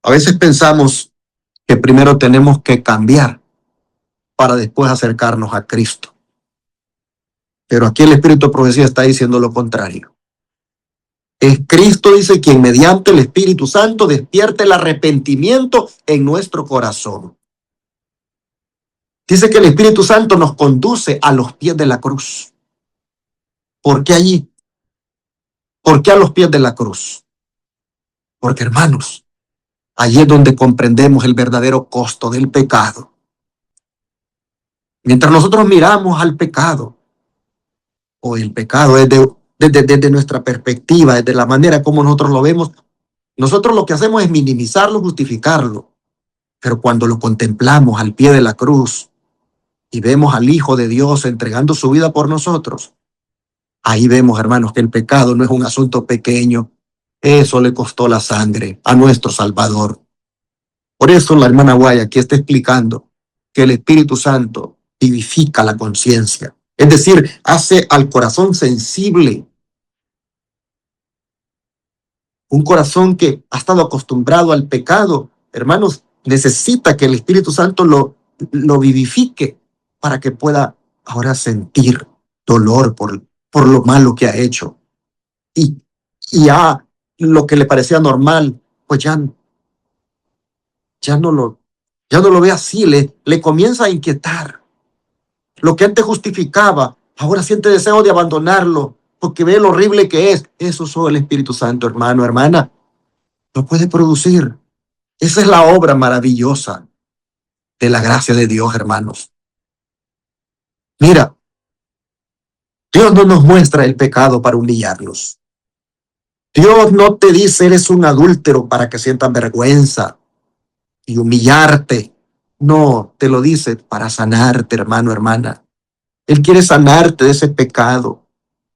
A veces pensamos que primero tenemos que cambiar para después acercarnos a Cristo. Pero aquí el Espíritu de Profecía está diciendo lo contrario. Es Cristo, dice, quien mediante el Espíritu Santo despierte el arrepentimiento en nuestro corazón. Dice que el Espíritu Santo nos conduce a los pies de la cruz. ¿Por qué allí? ¿Por qué a los pies de la cruz? Porque, hermanos, allí es donde comprendemos el verdadero costo del pecado. Mientras nosotros miramos al pecado, o el pecado es desde nuestra perspectiva, desde la manera como nosotros lo vemos, nosotros lo que hacemos es minimizarlo, justificarlo. Pero cuando lo contemplamos al pie de la cruz y vemos al Hijo de Dios entregando su vida por nosotros, Ahí vemos, hermanos, que el pecado no es un asunto pequeño. Eso le costó la sangre a nuestro Salvador. Por eso la hermana Guaya aquí está explicando que el Espíritu Santo vivifica la conciencia. Es decir, hace al corazón sensible. Un corazón que ha estado acostumbrado al pecado, hermanos, necesita que el Espíritu Santo lo vivifique para que pueda ahora sentir dolor por lo malo que ha hecho. Y, y ya lo que le parecía normal, pues ya no lo, ya no lo ve así, le comienza a inquietar. Lo que antes justificaba, ahora siente deseo de abandonarlo, porque ve lo horrible que es. Eso solo el Espíritu Santo, hermano, hermana, lo puede producir. Esa es la obra maravillosa de la gracia de Dios, hermanos. Mira, Dios no nos muestra el pecado para humillarnos. Dios no te dice eres un adúltero para que sientas vergüenza y humillarte. No, te lo dice para sanarte, hermano, hermana. Él quiere sanarte de ese pecado,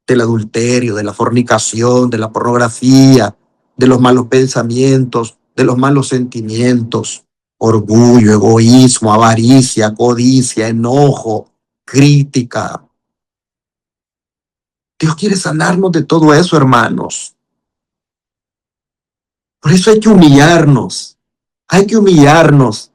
del adulterio, de la fornicación, de la pornografía, de los malos pensamientos, de los malos sentimientos, orgullo, egoísmo, avaricia, codicia, enojo, crítica. Dios quiere sanarnos de todo eso, hermanos. Por eso hay que humillarnos. Hay que humillarnos.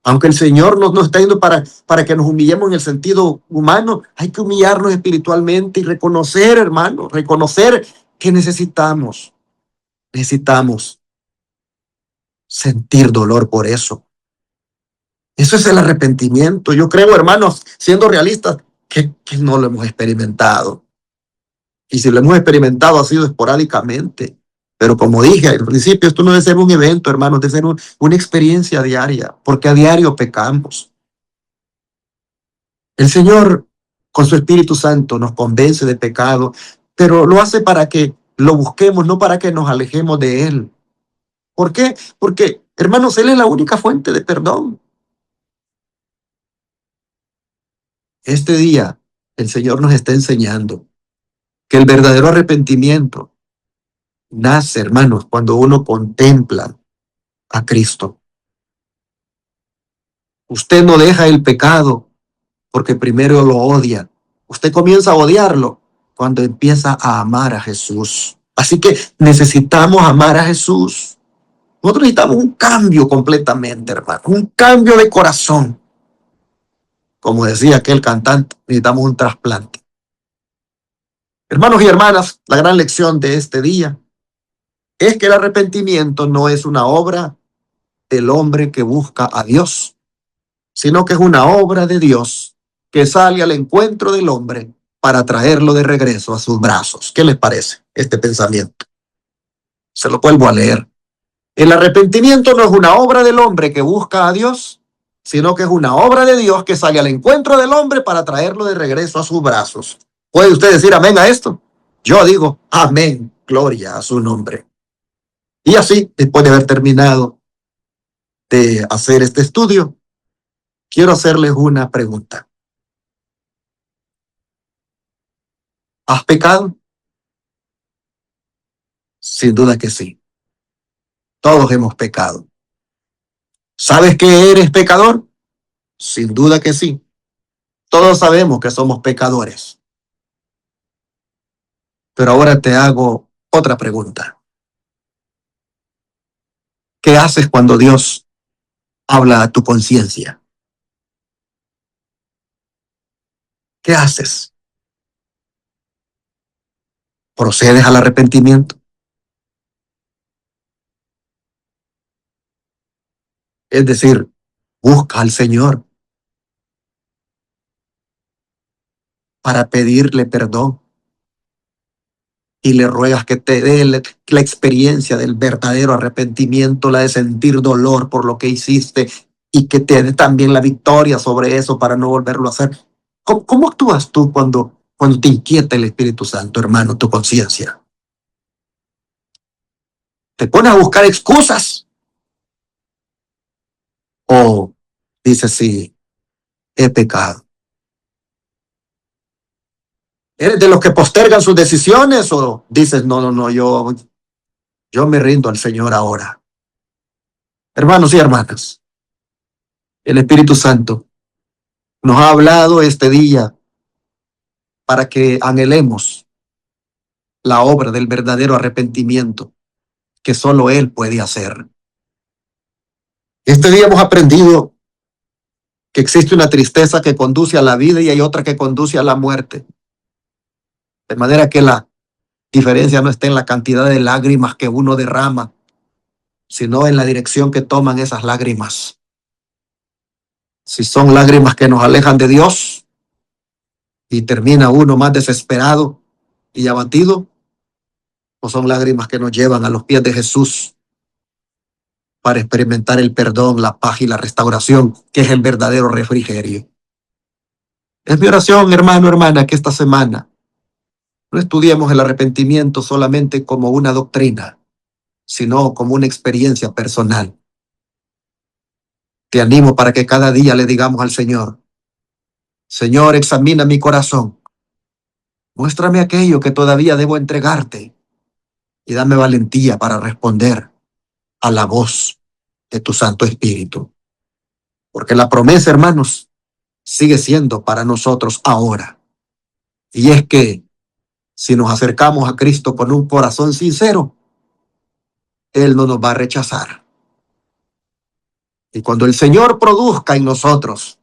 Aunque el Señor nos está yendo para que nos humillemos en el sentido humano, hay que humillarnos espiritualmente y reconocer, hermano, reconocer que necesitamos sentir dolor por eso. Eso es el arrepentimiento. Yo creo, hermanos, siendo realistas, que no lo hemos experimentado. Y si lo hemos experimentado ha sido esporádicamente. Pero como dije al principio, esto no debe ser un evento, hermanos, debe ser una experiencia diaria, porque a diario pecamos. El Señor, con su Espíritu Santo, nos convence de pecado, pero lo hace para que lo busquemos, no para que nos alejemos de Él. ¿Por qué? Porque, hermanos, Él es la única fuente de perdón. Este día, el Señor nos está enseñando que el verdadero arrepentimiento nace, hermanos, cuando uno contempla a Cristo. Usted no deja el pecado porque primero lo odia. Usted comienza a odiarlo cuando empieza a amar a Jesús. Así que necesitamos amar a Jesús. Nosotros necesitamos un cambio completamente, hermano. Un cambio de corazón. Como decía aquel cantante, necesitamos un trasplante. Hermanos y hermanas, la gran lección de este día es que el arrepentimiento no es una obra del hombre que busca a Dios, sino que es una obra de Dios que sale al encuentro del hombre para traerlo de regreso a sus brazos. ¿Qué les parece este pensamiento? Se lo vuelvo a leer. El arrepentimiento no es una obra del hombre que busca a Dios, sino que es una obra de Dios que sale al encuentro del hombre para traerlo de regreso a sus brazos. ¿Puede usted decir amén a esto? Yo digo amén, gloria a su nombre. Y así, después de haber terminado de hacer este estudio, quiero hacerles una pregunta. ¿Has pecado? Sin duda que sí. Todos hemos pecado. ¿Sabes que eres pecador? Sin duda que sí. Todos sabemos que somos pecadores. Pero ahora te hago otra pregunta. ¿Qué haces cuando Dios habla a tu conciencia? ¿Qué haces? ¿Procedes al arrepentimiento? Es decir, busca al Señor para pedirle perdón y le ruegas que te dé la experiencia del verdadero arrepentimiento, la de sentir dolor por lo que hiciste y que te dé también la victoria sobre eso para no volverlo a hacer. ¿Cómo actúas tú cuando te inquieta el Espíritu Santo, hermano, tu conciencia? ¿Te pones a buscar excusas o dices, sí, he pecado? ¿Eres de los que postergan sus decisiones o dices, no, no, no, yo me rindo al Señor ahora? Hermanos y hermanas, el Espíritu Santo nos ha hablado este día para que anhelemos la obra del verdadero arrepentimiento que solo Él puede hacer. Este día hemos aprendido que existe una tristeza que conduce a la vida y hay otra que conduce a la muerte. De manera que la diferencia no está en la cantidad de lágrimas que uno derrama, sino en la dirección que toman esas lágrimas. Si son lágrimas que nos alejan de Dios y termina uno más desesperado y abatido, o son lágrimas que nos llevan a los pies de Jesús para experimentar el perdón, la paz y la restauración, que es el verdadero refrigerio. Es mi oración, hermano, hermana, que esta semana no estudiemos el arrepentimiento solamente como una doctrina, sino como una experiencia personal. Te animo para que cada día le digamos al Señor, Señor, examina mi corazón, muéstrame aquello que todavía debo entregarte y dame valentía para responder a la voz de tu Santo Espíritu. Porque la promesa, hermanos, sigue siendo para nosotros ahora. Y es que si nos acercamos a Cristo con un corazón sincero, Él no nos va a rechazar. Y cuando el Señor produzca en nosotros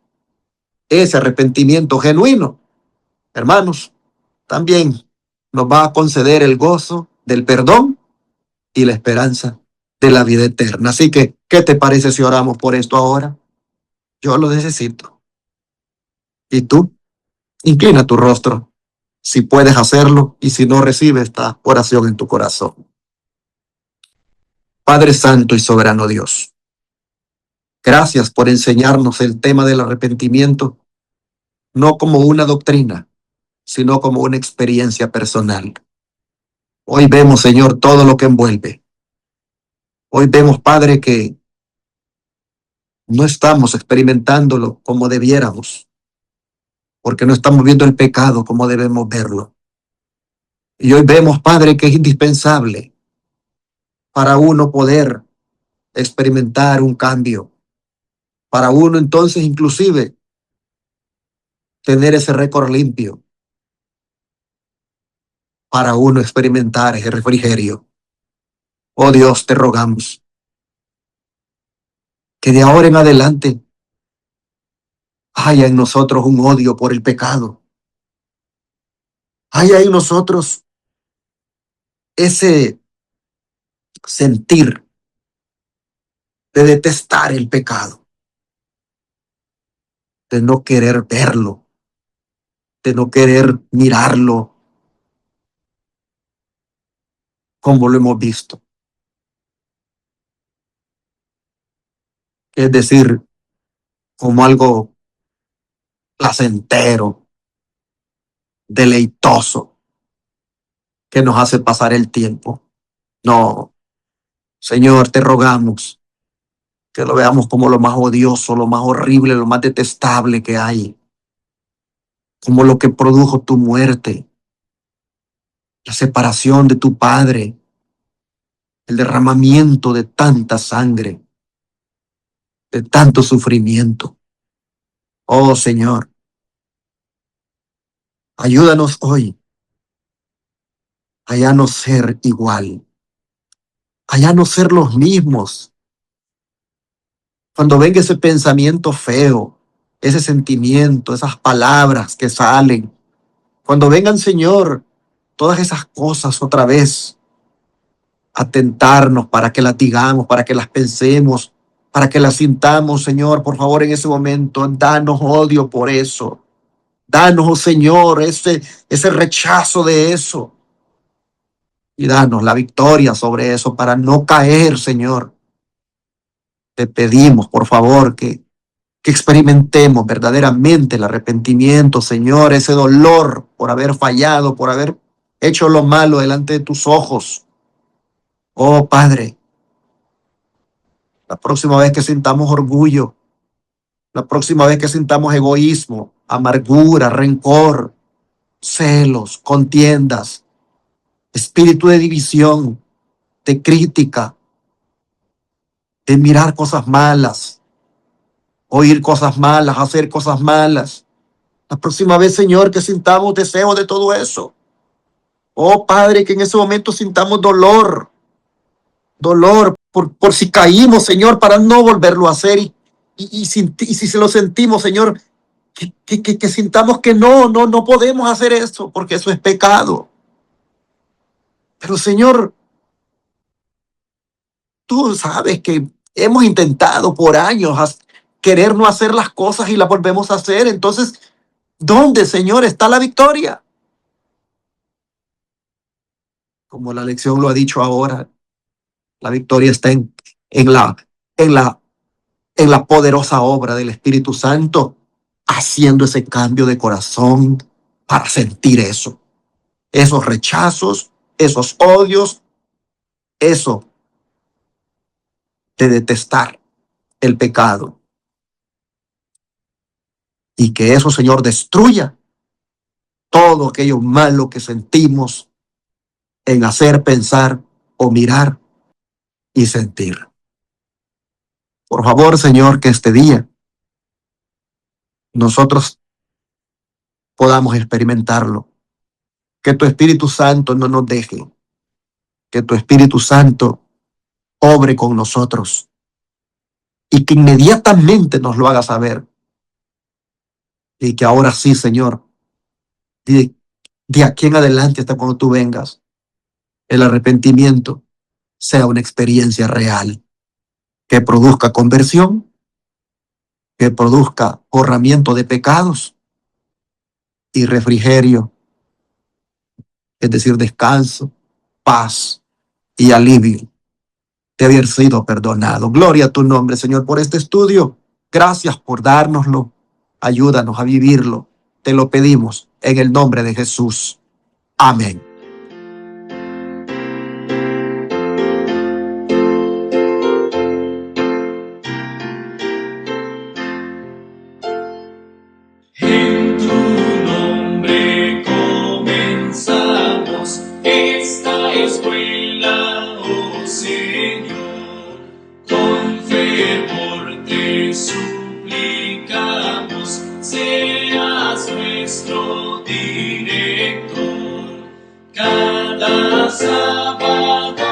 ese arrepentimiento genuino, hermanos, también nos va a conceder el gozo del perdón y la esperanza de la vida eterna. Así que, ¿qué te parece si oramos por esto ahora? Yo lo necesito. ¿Y tú? Inclina tu rostro, si puedes hacerlo, y si no, recibe esta oración en tu corazón. Padre Santo y Soberano Dios, gracias por enseñarnos el tema del arrepentimiento, no como una doctrina, sino como una experiencia personal. Hoy vemos, Señor, todo lo que envuelve. Hoy vemos, Padre, que no estamos experimentándolo como debiéramos, porque no estamos viendo el pecado como debemos verlo. Y hoy vemos, Padre, que es indispensable para uno poder experimentar un cambio, para uno entonces inclusive tener ese récord limpio, para uno experimentar ese refrigerio. Oh Dios, te rogamos que de ahora en adelante haya en nosotros un odio por el pecado. Haya en nosotros ese sentir de detestar el pecado, de no querer verlo, de no querer mirarlo como lo hemos visto. Es decir, como algo placentero, deleitoso, que nos hace pasar el tiempo. No, Señor, te rogamos que lo veamos como lo más odioso, lo más horrible, lo más detestable que hay, como lo que produjo tu muerte, la separación de tu Padre, el derramamiento de tanta sangre, de tanto sufrimiento. Oh Señor, ayúdanos hoy a ya no ser igual, a ya no ser los mismos. Cuando venga ese pensamiento feo, ese sentimiento, esas palabras que salen, cuando vengan, Señor, todas esas cosas otra vez a tentarnos para que las digamos, para que las pensemos, para que las sintamos, Señor, por favor, en ese momento, danos odio por eso. Danos, oh Señor, ese rechazo de eso. Y danos la victoria sobre eso para no caer, Señor. Te pedimos, por favor, que experimentemos verdaderamente el arrepentimiento, Señor, ese dolor por haber fallado, por haber hecho lo malo delante de tus ojos. Oh Padre, la próxima vez que sintamos orgullo, la próxima vez que sintamos egoísmo, amargura, rencor, celos, contiendas, espíritu de división, de crítica, de mirar cosas malas, oír cosas malas, hacer cosas malas. La próxima vez, Señor, que sintamos deseo de todo eso. Oh Padre, que en ese momento sintamos dolor por si caímos, Señor, para no volverlo a hacer. Y si se lo sentimos, Señor, que sintamos que no podemos hacer eso, porque eso es pecado. Pero Señor, tú sabes que hemos intentado por años querer no hacer las cosas y las volvemos a hacer. Entonces, ¿dónde, Señor, está la victoria? Como la lección lo ha dicho ahora, la victoria está en la, en la, en la poderosa obra del Espíritu Santo, haciendo ese cambio de corazón para sentir eso, esos rechazos, esos odios, eso de detestar el pecado. Y que eso, Señor, destruya todo aquello malo que sentimos en hacer, pensar o mirar y sentir. Por favor, Señor, que este día nosotros podamos experimentarlo. Que tu Espíritu Santo no nos deje. Que tu Espíritu Santo obre con nosotros y que inmediatamente nos lo haga saber. Y que ahora sí, Señor, de aquí en adelante hasta cuando tú vengas, el arrepentimiento sea una experiencia real que produzca conversión, que produzca borramiento de pecados y refrigerio, es decir, descanso, paz y alivio de haber sido perdonado. Gloria a tu nombre, Señor, por este estudio. Gracias por dárnoslo. Ayúdanos a vivirlo. Te lo pedimos en el nombre de Jesús. Amén. En tu nombre comenzamos esta escuela, oh Señor. Con fervor te suplicamos, seas nuestro director. Cada sábado